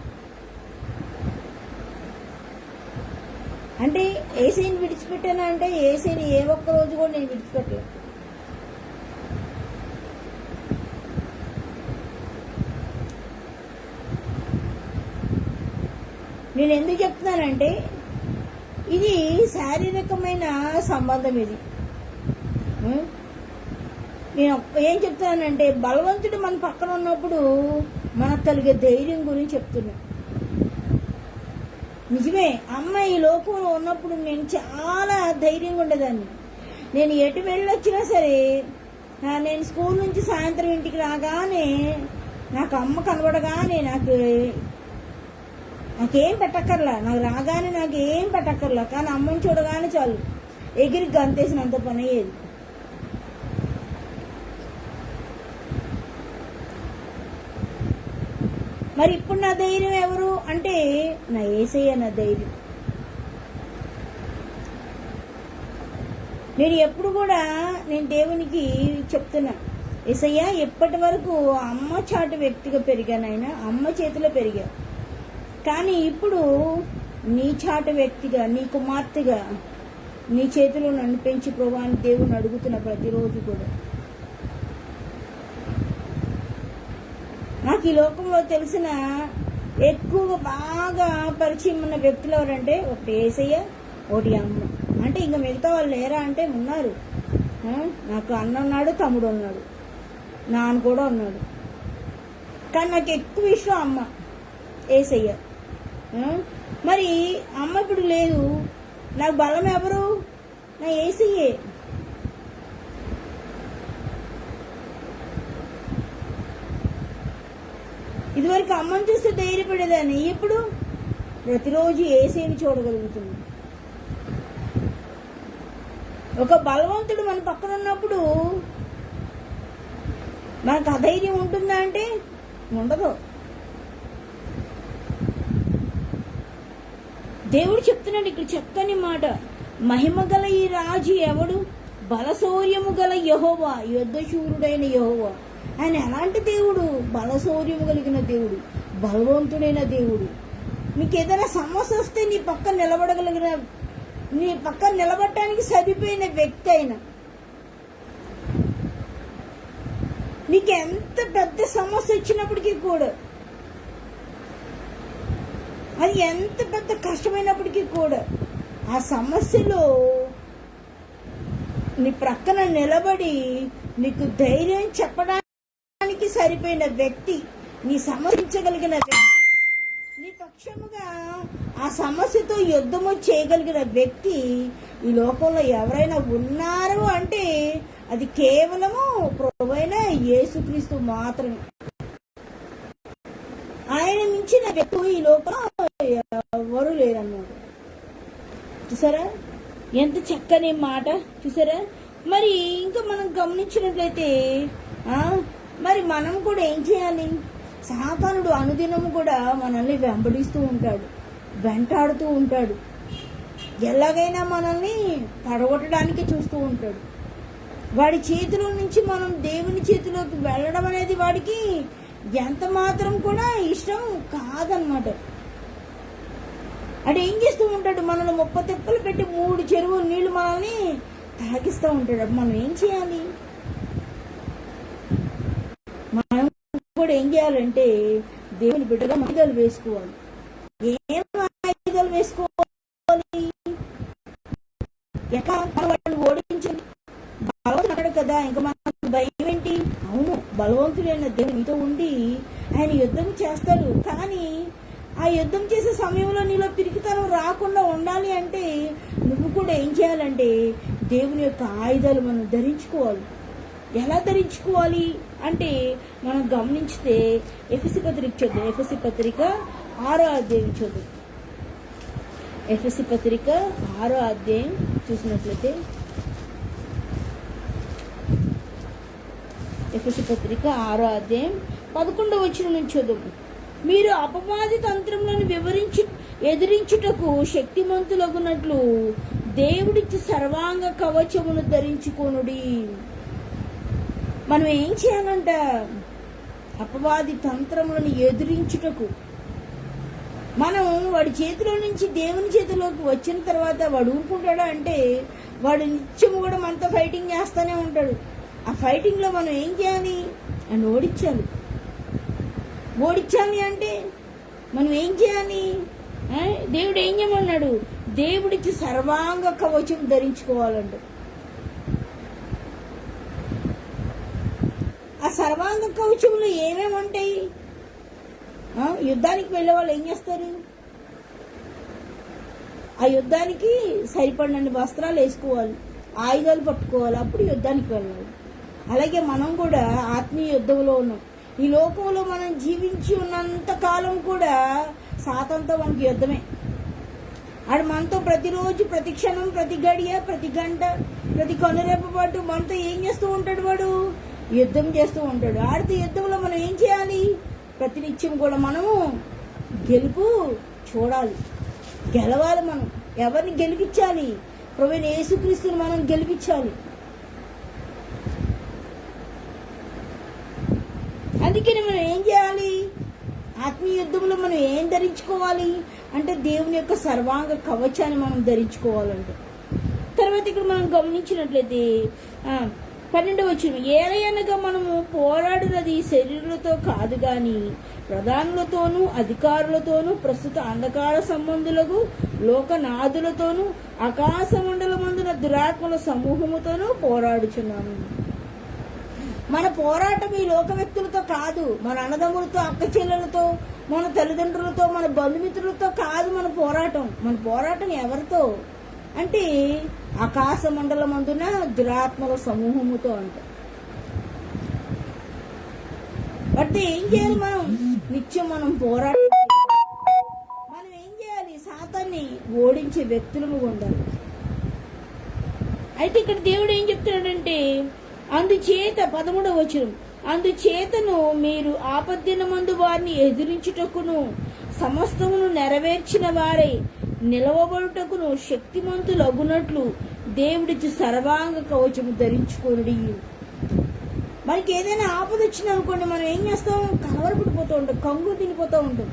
అంటే ఏసైని విడిచిపెట్టాను అంటే ఏసైని ఏ ఒక్క రోజు కూడా నేను విడిచిపెట్టలేదు. నేను ఎందుకు చెప్తున్నానంటే ఇది శారీరకమైన సంబంధం. ఇది నేను ఏం చెప్తున్నానంటే, బలవంతుడు మన పక్కన ఉన్నప్పుడు మనకు కలిగే ధైర్యం గురించి చెప్తున్నా. నిజమే, అమ్మ ఈ లోకంలో ఉన్నప్పుడు నేను చాలా ధైర్యంగా ఉండేదాన్ని. నేను ఎటు వెళ్ళొచ్చినా సరే, నేను స్కూల్ నుంచి సాయంత్రం ఇంటికి రాగానే నాకు అమ్మ కనబడగానే నాకేం పెట్టక్కర్లా, నాకు రాగానే నాకు ఏం పెట్టక్కర్లా, కానీ అమ్మని చూడగానే చాలు ఎగిరి గంతేసినంత పని అయ్యేది. మరి ఇప్పుడు నా ధైర్యం ఎవరు అంటే, నా యేసయ్య నా ధైర్యం. నేను ఎప్పుడు కూడా నేను దేవునికి చెప్తున్నా, యేసయ్య ఎప్పటి వరకు అమ్మ చాటు వ్యక్తిగా పెరిగానైనా, అమ్మ చేతిలో పెరిగా, కానీ ఇప్పుడు నీ చాటు వ్యక్తిగా, నీ కుమార్తెగా నీ చేతిలో నన్ను పెంచి ప్రభువా అని దేవుని అడుగుతున్న ప్రతిరోజు కూడా. నాకు ఈ లోకంలో తెలిసిన ఎక్కువగా బాగా పరిచయం ఉన్న వ్యక్తులు ఎవరంటే, ఒకటి యేసయ్య, ఒకటి అమ్మ. అంటే ఇంకా మిగతా వాళ్ళు లేరా అంటే ఉన్నారు. నాకు అన్న ఉన్నాడు, తమ్ముడు ఉన్నాడు, నాన్న కూడా ఉన్నాడు, కానీ నాకు ఎక్కువ ఇష్టం అమ్మ, యేసయ్య. మరి అమ్మ ఇప్పుడు లేదు, నాకు బలం ఎవరు? నా యేసయ్యే. ఇదివరకు అమ్మని చూస్తే ధైర్యపడేదాన్ని, ఇప్పుడు ప్రతిరోజు యేసయ్యని చూడగలుగుతుంది. ఒక బలవంతుడు మన పక్కన ఉన్నప్పుడు మనకు అధైర్యం ఉంటుందా అంటే ఉండదు. దేవుడు చెప్తున్నాడు ఇక్కడ చక్కని మాట, మహిమ గల ఈ రాజు ఎవడు? బలశౌర్యము గల యెహోవా, యుద్ధశూరుడైన యెహోవా. ఆయన ఎలాంటి దేవుడు? బలశౌర్యము కలిగిన దేవుడు, బలవంతుడైన దేవుడు. మీకు ఏదైనా సమస్య వస్తే నీ పక్కన నిలబడగలిగిన, నీ పక్కన నిలబడటానికి సరిపోయిన వ్యక్తి అయినా, నీకు ఎంత పెద్ద సమస్య వచ్చినప్పటికీ కూడా, అది ఎంత పెద్ద కష్టమైనప్పటికీ కూడా, ఆ సమస్యలో నీ ప్రక్కన నిలబడి నీకు ధైర్యం చెప్పడానికి సరిపోయిన వ్యక్తి, నీ సమస్యించగలిగిన వ్యక్తి, నీ పక్షముగా ఆ సమస్యతో యుద్ధము చేయగలిగిన వ్యక్తి ఈ లోకంలో ఎవరైనా ఉన్నారు అంటే అది కేవలము ప్రభువైన యేసుక్రీస్తు మాత్రమే. ఆయన మించిన వ్యక్తి ఈ లోకంలో ఎవరు లేరన్నాడు. చూసారా ఎంత చక్కని మాట, చూసారా. మరి ఇంకా మనం గమనించినట్లయితే మరి మనం కూడా ఏం చేయాలి? సాతానుడు అనుదినము కూడా మనల్ని వెంబడిస్తూ ఉంటాడు, వెంటాడుతూ ఉంటాడు, ఎలాగైనా మనల్ని పడగొట్టడానికి చూస్తూ ఉంటాడు. వాడి చేతిలో నుంచి మనం దేవుని చేతిలోకి వెళ్ళడం అనేది వాడికి ఎంత మాత్రం కూడా ఇష్టం కాదనమాట. అంటే ఏం చేస్తూ ఉంటాడు? మనల్ని 30 తెప్పలు పెట్టి 3 చెరువులు నీళ్లు మనల్ని తాగిస్తూ ఉంటాడు. మనం ఏం చేయాలి? మనం కూడా ఏం చేయాలంటే దేవుని బిడ్డగా ఆయుధాలు వేసుకోవాలి. ఏం ఆయుధాలు వేసుకోవాలి? ఎట్లా వాడిని ఓడించాలి? బలవంతుడు కదా, ఇంకా మనకు భయం ఏంటి? అవును, బలవంతుడైన దేవుడు నీతో ఉండి ఆయన యుద్ధం చేస్తాడు. కానీ ఆ యుద్ధం చేసే సమయంలో నీలో పిరికితనం రాకుండా ఉండాలి అంటే నువ్వు కూడా ఏం చేయాలంటే దేవుని యొక్క ఆయుధాలు మనం ధరించుకోవాలి. ఎలా ధరించుకోవాలి అంటే మనం గమనించితే ఎఫెసీ పత్రిక చూద్దాం. ఎఫెసీ పత్రిక 6వ అధ్యాయం చూద్దాం. ఎఫెసీ పత్రిక 6వ అధ్యాయం చూసినట్లయితే, ఎఫెసీ పత్రిక 6వ అధ్యాయం 11వ వచనం నుంచి చూద్దాం. మీరు అపవాది తంత్రములను ఎదిరించుటకు శక్తిమంతులగునట్లు దేవుడిచ్చి సర్వాంగ కవచమును ధరించుకొనుడి. మనం ఏం చేయాలంట? అపవాది తంత్రములను ఎదిరించుటకు. మనం వాడి చేతిలో నుంచి దేవుని చేతిలోకి వచ్చిన తర్వాత వాడు ఊరుకుంటాడా అంటే వాడు నిత్యము కూడా మనతో ఫైటింగ్ చేస్తూనే ఉంటాడు. ఆ ఫైటింగ్లో మనం ఏం చేయాలి? అని ఓడించాలి. ఓడించాలి అంటే మనం ఏం చేయాలి? దేవుడు ఏం చేయమన్నాడు? దేవుడికి సర్వాంగ కవచం ధరించుకోవాలంట. ఆ సర్వాంగ కవచంలో ఏమేమి ఉంటాయి? యుద్ధానికి వెళ్ళే వాళ్ళు ఏం చేస్తారు? ఆ యుద్ధానికి సరిపడినన్ని వస్త్రాలు వేసుకోవాలి, ఆయుధాలు పట్టుకోవాలి, అప్పుడు యుద్ధానికి వెళ్ళాలి. అలాగే మనం కూడా ఆత్మీయ యుద్ధంలో ఉన్నాం. ఈ లోకంలో మనం జీవించి ఉన్నంత కాలం కూడా సాతానుతో మనకి యుద్ధమే. ఆడు మనతో ప్రతిరోజు, ప్రతి క్షణం, ప్రతి గడియ, ప్రతి గంట, ప్రతి కనురెప్ప పాటు మనతో ఏం చేస్తూ ఉంటాడు? వాడు యుద్ధం చేస్తూ ఉంటాడు. ఆడితే యుద్ధంలో మనం ఏం చేయాలి? ప్రతినిత్యం కూడా మనము గెలుపు చూడాలి, గెలవాలి. మనం ఎవరిని గెలిపించాలి? ప్రభువైన యేసుక్రీస్తుని మనం గెలిపించాలి. అందుకని మనం ఏం చేయాలి? ఆత్మీయ యుద్ధంలో మనం ఏం ధరించుకోవాలి అంటే దేవుని యొక్క సర్వాంగ కవచాన్ని మనం ధరించుకోవాలంటే. తర్వాత ఇక్కడ మనం గమనించినట్లయితే 12వ వచనం, ఏలయనగా మనము పోరాడినది శరీరులతో కాదు గాని ప్రధానులతోనూ అధికారులతోనూ ప్రస్తుత అంధకార సంబంధులకు లోకనాథులతోనూ ఆకాశ మండలమందున దురాత్మల సమూహముతోనూ పోరాడుచున్నాము. మన పోరాటం ఈ లోక వ్యక్తులతో కాదు, మన అన్నదమ్ములతో, అక్క చెల్లెలతో, మన తల్లిదండ్రులతో, మన బంధుమిత్రులతో కాదు మన పోరాటం. మన పోరాటం ఎవరితో అంటే ఆకాశ మండలమందున దురాత్మల సమూహముతో అంట. అంటే ఏం చేయాలి? మనం నిత్యం మనం పోరాటం, మనం ఏం చేయాలి? సాతాన్ని ఓడించే వ్యక్తులను ఉండాలి. అయితే ఇక్కడ దేవుడు ఏం చెప్తున్నాడంటే, అందుచేత 13వ వచనం, అందుచేతను మీరు ఆపద్దినమందు వారిని ఎదిరించుటకును సమస్తమును నెరవేర్చిన వారే నిలవబడుటకును శక్తిమంతులగునట్లు దేవుడికి సర్వాంగ కవచము ధరించుకోండి. మనకి ఏదైనా ఆపద వచ్చిందనుకోండి, మనం ఏం చేస్తాం? కలవరపడిపోతూ ఉంటాం, కంగు తినిపోతూ ఉంటాం,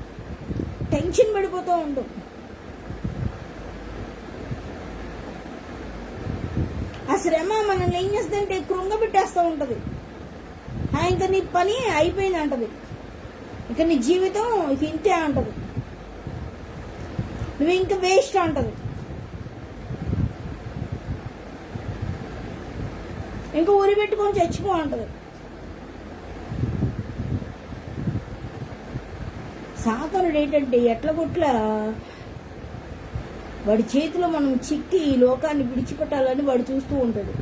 టెన్షన్ పడిపోతూ ఉంటాం. ఆ శ్రమ మనల్ని ఏం చేస్తుందంటే కృంగబెట్టేస్తూ ఉంటుంది. ఇంకా నీ పని అయిపోయింది అంటది, ఇక నీ జీవితం ఇక ఇంతే అంటది, నువ్వు ఇంకా వేస్ట్ అంటది, ఇంకా ఊరి పెట్టుకొని చచ్చిపో అంటది. సాతానుడు ఏంటంటే ఎట్ల కొట్ల వాడి చేతిలో మనం చిక్కి ఈ లోకాన్ని విడిచిపెట్టాలని వాడు చూస్తూ ఉంటాడు.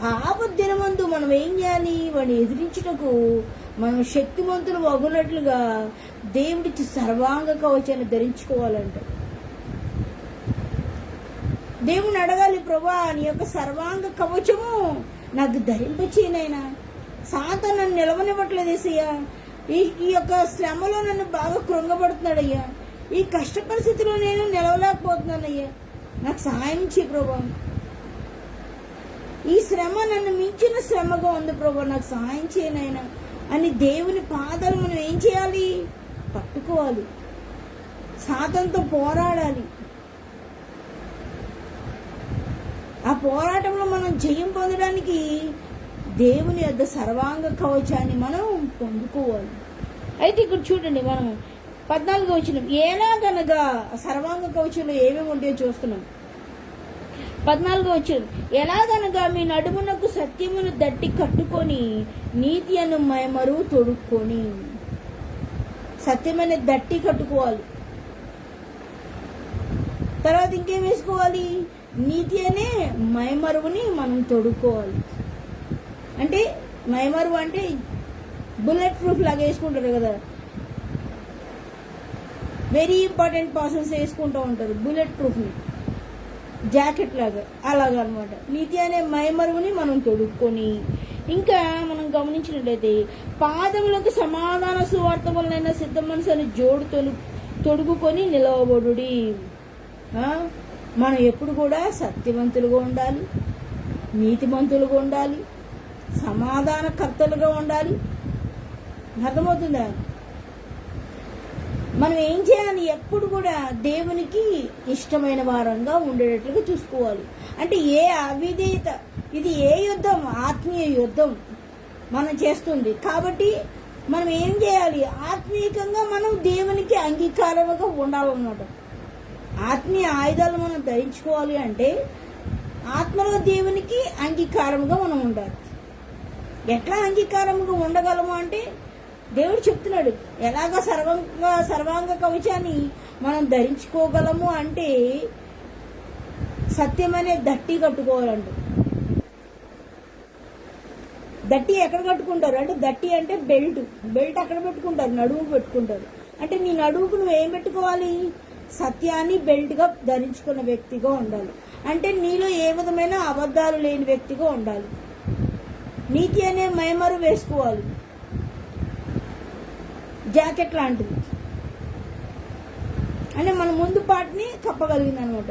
ఆ ఆపద్దినమందు మనం ఏం చేయాలి? వాడిని ఎదిరించుటకు మనం శక్తిమంతులు అగునట్లుగా దేవుడికి సర్వాంగ కవచాన్ని ధరించుకోవాలంట. దేవుని అడగాలి, ప్రభువా నీ యొక్క సర్వాంగ కవచము నాకు ధరింపచేయనైనా. సాతాను నన్ను నిలవనివ్వట్లేదు ఏసయ్యా, ఈ యొక్క శ్రమలో నన్ను బాగా కృంగబడుతున్నాడయ్యా, ఈ కష్ట పరిస్థితిలో నేను నిలవలేకపోతున్నానయ్యా, నాకు సహాయం చేయి ప్రభువా. ఈ శ్రమ నన్ను మించిన శ్రమగా ఉంది ప్రభువా, నాకు సహాయం చేయనైనా అని దేవుని పాదాలు మనం ఏం చేయాలి? పట్టుకోవాలి, సాతానుతో పోరాడాలి. ఆ పోరాటంలో మనం జయం పొందడానికి దేవుని యొక్క సర్వాంగ కవచాన్ని మనం పొందుకోవాలి. అయితే ఇక్కడ చూడండి, మనం 14వ వచనం, ఎలాగనగా సర్వాంగ కవచంలో ఏమేమి ఉంటాయో చూస్తున్నాం. 14వ వచనం, ఎలాగనగా మీ నడుమునకు సత్యమును దట్టి కట్టుకొని నీతి అను మైమరు తొడుక్కొని. సత్యమైన దట్టి కట్టుకోవాలి. తర్వాత ఇంకేం వేసుకోవాలి? నీతి అనే మైమరువుని మనం తొడుక్కోవాలి. అంటే మైమరువు అంటే బుల్లెట్ ప్రూఫ్ లాగా వేసుకుంటారు కదా, వెరీ ఇంపార్టెంట్ పర్సన్స్ వేసుకుంటూ ఉంటారు బుల్లెట్ ప్రూఫ్ని, జాకెట్ లాగా, అలాగనమాట. నీతి అనే మైమరువుని మనం తొడుక్కొని, ఇంకా మనం గమనించినట్లయితే పాదములకు సమాధాన సువార్త వలన సిద్ధ మనసుని జోడు తొడుగుకొని నిలవబడుడి. మనం ఎప్పుడు కూడా సత్యవంతులుగా ఉండాలి, నీతిమంతులుగా ఉండాలి, సమాధానకర్తలుగా ఉండాలి. అర్థమవుతుందా? మనం ఏం చేయాలి? ఎప్పుడు కూడా దేవునికి ఇష్టమైన వారంగా ఉండేటట్లుగా చూసుకోవాలి. అంటే ఏ అవిధేయత, ఇది ఏ యుద్ధం? ఆత్మీయ యుద్ధం మనం చేస్తుంది కాబట్టి మనం ఏం చేయాలి? ఆత్మీయంగా మనం దేవునికి అంగీకారంగా ఉండాలన్నమాట. ఆత్మీయ ఆయుధాలు మనం ధరించుకోవాలి అంటే ఆత్మలో దేవునికి అంగీకారముగా మనం ఉండాలి. ఎట్లా అంగీకారముగా ఉండగలము అంటే దేవుడు చెప్తున్నాడు, ఎలాగ సర్వాంగ కవచాన్ని మనం ధరించుకోగలము అంటే సత్యమనే దట్టి కట్టుకోవాలంట. దట్టి ఎక్కడ కట్టుకుంటారు అంటే, దట్టి అంటే బెల్ట్ అక్కడ పెట్టుకుంటారు, నడువుకు పెట్టుకుంటారు. అంటే నీ నడువుకు నువ్వు ఏం పెట్టుకోవాలి? సత్యాన్ని బెల్ట్గా ధరించుకున్న వ్యక్తిగా ఉండాలి. అంటే నీలో ఏ విధమైన అబద్ధాలు లేని వ్యక్తిగా ఉండాలి. నీతి అనే మైమరు వేసుకోవాలి. జాకెట్ లాంటిది అంటే మన ముందు పాటిని కప్పగలిగింది అనమాట.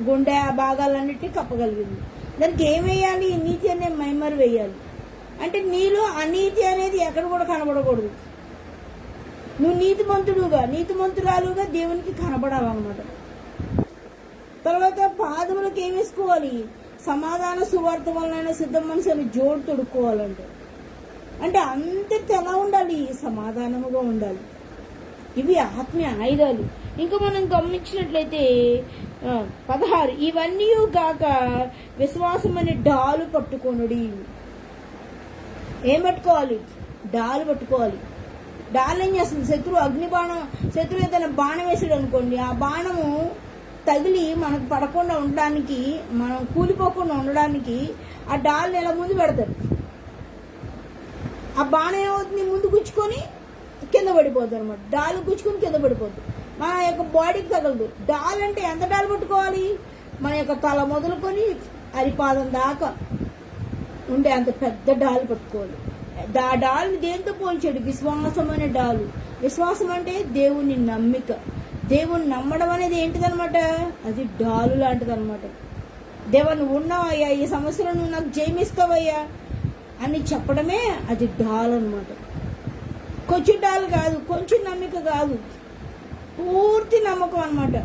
గుండె ఆ భాగాలన్నిటినీ కప్పగలిగింది. దానికి ఏం వేయాలి? నీతి అనే మైమరు వేయాలి. అంటే నీలో అనీతి అనేది ఎక్కడ కూడా కనబడకూడదు. నువ్వు నీతిమంతురాలుగా దేవునికి కనబడాలన్నమాట. తర్వాత పాదములకు ఏం వేసుకోవాలి? సమాధాన సువార్త వలన సిద్ధం మనసు అని జోడు తొడుక్కోవాలంట. అంటే అందరితో ఎలా ఉండాలి? సమాధానముగా ఉండాలి. ఇవి ఆత్మీయ ఆయుధాలు. ఇంకా మనం గమనించినట్లయితే 16, ఇవన్నీ గాక విశ్వాసం అనే డాలు పట్టుకొనుడి. ఏం పట్టుకోవాలి? డాలు పట్టుకోవాలి. డాలు ఏం చేస్తుంది? శత్రువు ఏదైనా బాణం వేసాడు అనుకోండి, ఆ బాణము తగిలి మనకు పడకుండా ఉండడానికి, మనం కూలిపోకుండా ఉండడానికి ఆ డాల్ని ఎలా ముందు పెడతారు. ఆ బాణం ఏమవుతుంది? ముందు గుచ్చుకొని కింద పడిపోద్ది అనమాట. డాలు గుచ్చుకొని కింద పడిపోద్ది, మన యొక్క బాడీకి తగలదు. డాల్ అంటే ఎంత డాల్ పట్టుకోవాలి? మన యొక్క తల మొదలుకొని అరిపాదం దాకా ఉండే అంత పెద్ద డాలు పట్టుకోవాలి. ఆ డాల్ని దేంతో పోల్చాడు? విశ్వాసం అనే డాలు. విశ్వాసం అంటే దేవుని నమ్మిక. దేవుని నమ్మడం అనేది ఏంటిదనమాట? అది డాలు లాంటిది అనమాట. దేవా నువ్వు ఉన్నావయ్యా, ఈ సమస్యలో నువ్వు నాకు జయమిస్తావయ్యా అని చెప్పడమే అది డాల్ అనమాట. కొంచెం డాల్ కాదు, కొంచెం నమ్మిక కాదు, పూర్తి నమ్మకం అనమాట.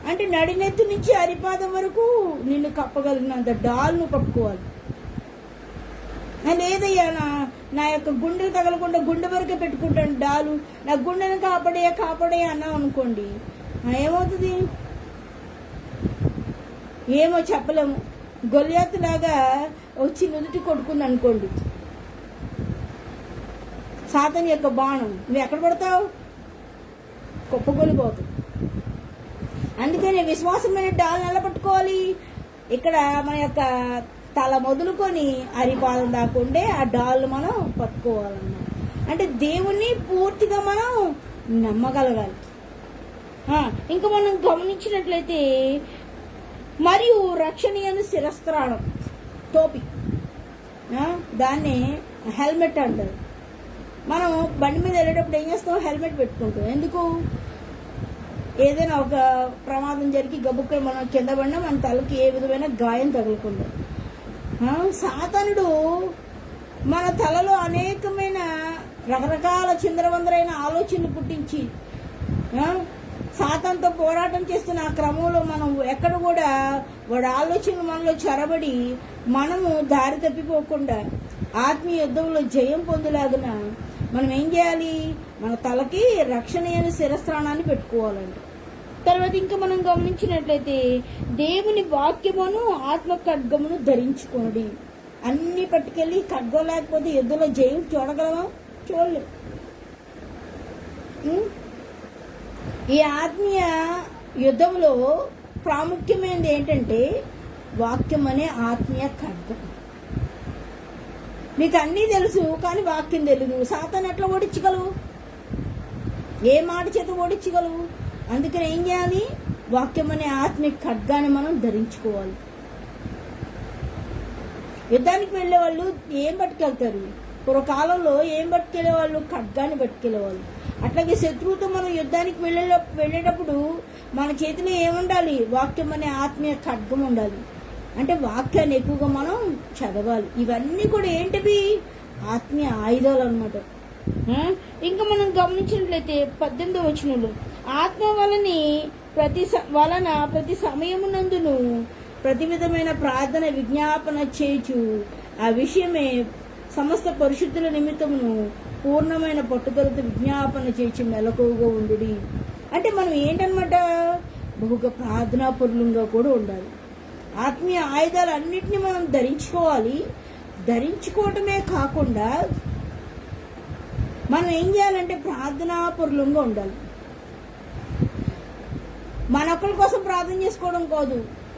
అంటే నడినెత్తు నుంచి అరిపాదం వరకు నిన్ను కప్పగలిగినంత డాల్ నువ్వు పట్టుకోవాలి. లేదయ్యా నా యొక్క గుండె తగలకుండా గుండె వరకే పెట్టుకుంటాను డాలు, నా గుండెను కాపాడే అన్నావు అనుకోండి, ఏమవుతుంది? ఏమో చెప్పలేము. గొల్యాతు లాగా వచ్చి నుదుటి కొట్టుకుంది అనుకోండి సాతాను యొక్క బాణం, నువ్వు ఎక్కడ పడతావు? కుప్పగొలిపోతావు. అందుకని విశ్వాసమైన డాల్ ఎలా పట్టుకోవాలి? ఇక్కడ మన యొక్క తల మొదలుకొని అరిపాదం దాకుండే ఆ డాల్ మనం పట్టుకోవాలన్నమాట. అంటే దేవుణ్ణి పూర్తిగా మనం నమ్మగలగాలి. ఇంకా మనం గమనించినట్లయితే మరియు రక్షణీయను శిరస్త్రాణం, టోపీ, దాన్ని హెల్మెట్ అంటారు. మనం బండి మీద వెళ్ళేటప్పుడు ఏం చేస్తాం? హెల్మెట్ పెట్టుకుంటాం. ఎందుకు? ఏదైనా ఒక ప్రమాదం జరిగి గబుక్కని మనం కింద పడినా మన తలకి ఏ విధమైన గాయం తగలకుండా. సాతానుడు మన తలలో అనేకమైన రకరకాల చిందరవందరైన ఆలోచనలు పుట్టించి సాతానుతో పోరాటం చేస్తున్న ఆ క్రమంలో మనం ఎక్కడ కూడా వాడి ఆలోచనలు మనలో చొరబడి మనము దారి తప్పిపోకుండా ఆత్మీయ యుద్ధంలో జయం పొందలాగున మనం ఏం చేయాలి? మన తలకి రక్షణీయ శిరస్త్రాణాన్ని పెట్టుకోవాలండి. తర్వాత ఇంకా మనం గమనించినట్లయితే దేవుని వాక్యమును ఆత్మ ఖడ్గమును ధరించుకోండి. అన్ని పట్టుకెళ్ళి ఖడ్గం లేకపోతే యుద్ధంలో జయం చూడగలమా? చూడలేము. ఈ ఆత్మీయ యుద్ధంలో ప్రాముఖ్యమైనది ఏంటంటే వాక్యం అనే ఆత్మీయ ఖడ్గం. నీకు అన్నీ తెలుసు కానీ వాక్యం తెలియదు. సాతాను ఎట్లా ఓడించగలవు? ఏ మాట చేత ఓడించగలవు? అందుకని ఏం చేయాలి? వాక్యం అనే ఆత్మీయ ఖడ్గాన్ని మనం ధరించుకోవాలి. యుద్ధానికి వెళ్ళే వాళ్ళు ఏం పట్టుకెళ్తారు? పూర్వకాలంలో ఏం పట్టుకెళ్లే వాళ్ళు? ఖడ్గాన్ని పట్టుకెళ్లేవాళ్ళు. అట్లాగే శత్రువుతో మనం యుద్ధానికి వెళ్ళేటప్పుడు మన చేతిలో ఏముండాలి? వాక్యం అనే ఆత్మీయ ఖడ్గం ఉండాలి. అంటే వాక్యాన్ని ఎక్కువగా మనం చదవాలి. ఇవన్నీ కూడా ఏంటివి? ఆత్మీయ ఆయుధాలు అనమాట. ఇంకా మనం గమనించినట్లయితే 18వ వచనంలో ఆత్మ వలన ప్రతి సమయమునందును ప్రతి విధమైన ప్రార్థన విజ్ఞాపన చేయుచు ఆ విషయమే సమస్త పరిశుద్ధుల నిమిత్తమును పూర్ణమైన పట్టుదలతో విజ్ఞాపన చేసి మెలకువగా ఉండుడి. అంటే మనం ఏంటనమాట? బహుగా ప్రార్థనాపరులంగా కూడా ఉండాలి. ఆత్మీయ ఆయుధాలు అన్నిటినీ మనం ధరించుకోవాలి. ధరించుకోవటమే కాకుండా మనం ఏం చేయాలంటే ప్రార్థనాపరులంగా ఉండాలి. మనొక్కరి కోసం ప్రార్థన చేసుకోవడం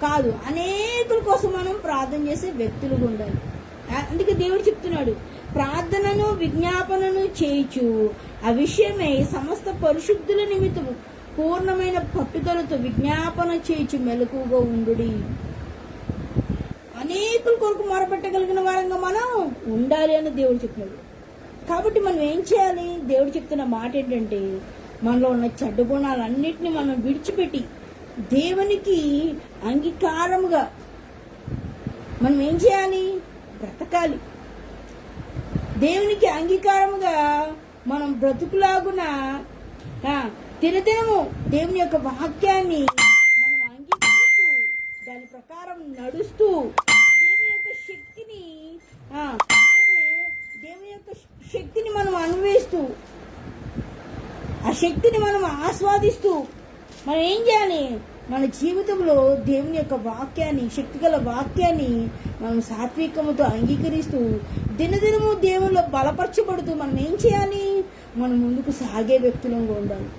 కాదు అనేకుల కోసం మనం ప్రార్థన చేసే వ్యక్తులుగా ఉండాలి. అందుకే దేవుడు చెప్తున్నాడు, ప్రార్థనను విజ్ఞాపనను చేయుచు ఆ విషయమై సమస్త పరిశుద్ధుల నిమిత్తము పూర్ణమైన పట్టుదలతో విజ్ఞాపన చేయుచు మెలకుగా ఉండుడి. అనేకుల కొరకు మొరపెట్టగలిగిన వారంగా మనం ఉండాలి అని దేవుడు చెప్తున్నాడు. కాబట్టి మనం ఏం చేయాలి? దేవుడు చెప్తున్న మాట ఏంటంటే, మనలో ఉన్న చెడ్డ గుణాలన్నిటిని మనం విడిచిపెట్టి దేవునికి అంగీకారముగా మనం ఏం చేయాలి? బ్రతకాలి. దేవునికి అంగీకారముగా మనం బ్రతుకులాగున దినదినము దేవుని యొక్క వాక్యాన్ని మనం అంగీకరిస్తూ దాని ప్రకారం నడుస్తూ దేవుని యొక్క శక్తిని మనం అనుభవిస్తూ ఆ శక్తిని మనం ఆస్వాదిస్తూ మనం ఏం చేయాలి? మన జీవితంలో దేవుని యొక్క వాక్యాన్ని, శక్తిగల వాక్యాన్ని మనం సాత్వికముతో అంగీకరిస్తూ దినదినము దేవునిలో బలపరచబడుతూ మనం ఏం చేయాలి? మనం ముందుకు సాగే వ్యక్తులంగా ఉండాలి.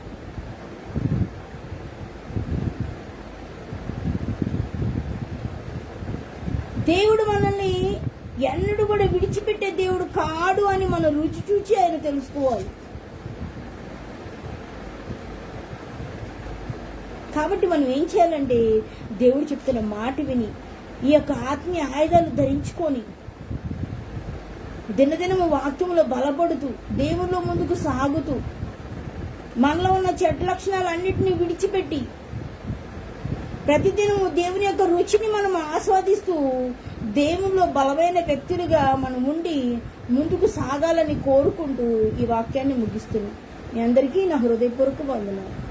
దేవుడు మనల్ని ఎన్నడూ కూడా విడిచిపెట్టే దేవుడు కాడు అని మనం రుచి చూచి ఆయన తెలుసుకోవాలి. కాబట్టి మనం ఏం చేయాలంటే, దేవుడు చెప్తున్న మాట విని ఈ యొక్క ఆత్మీయ ఆయుధాలు ధరించుకొని దినదినము వాక్యంలో బలపడుతూ దేవుల్లో ముందుకు సాగుతూ మనలో ఉన్న చెడ్డ లక్షణాలన్నింటినీ విడిచిపెట్టి ప్రతిదినము దేవుని యొక్క రుచిని మనం ఆస్వాదిస్తూ దేవునిలో బలమైన వ్యక్తులుగా మనం ఉండి ముందుకు సాగాలని కోరుకుంటూ ఈ వాక్యాన్ని ముగిస్తున్నాం. మీ అందరికీ నా హృదయపూర్వక వందనాలు.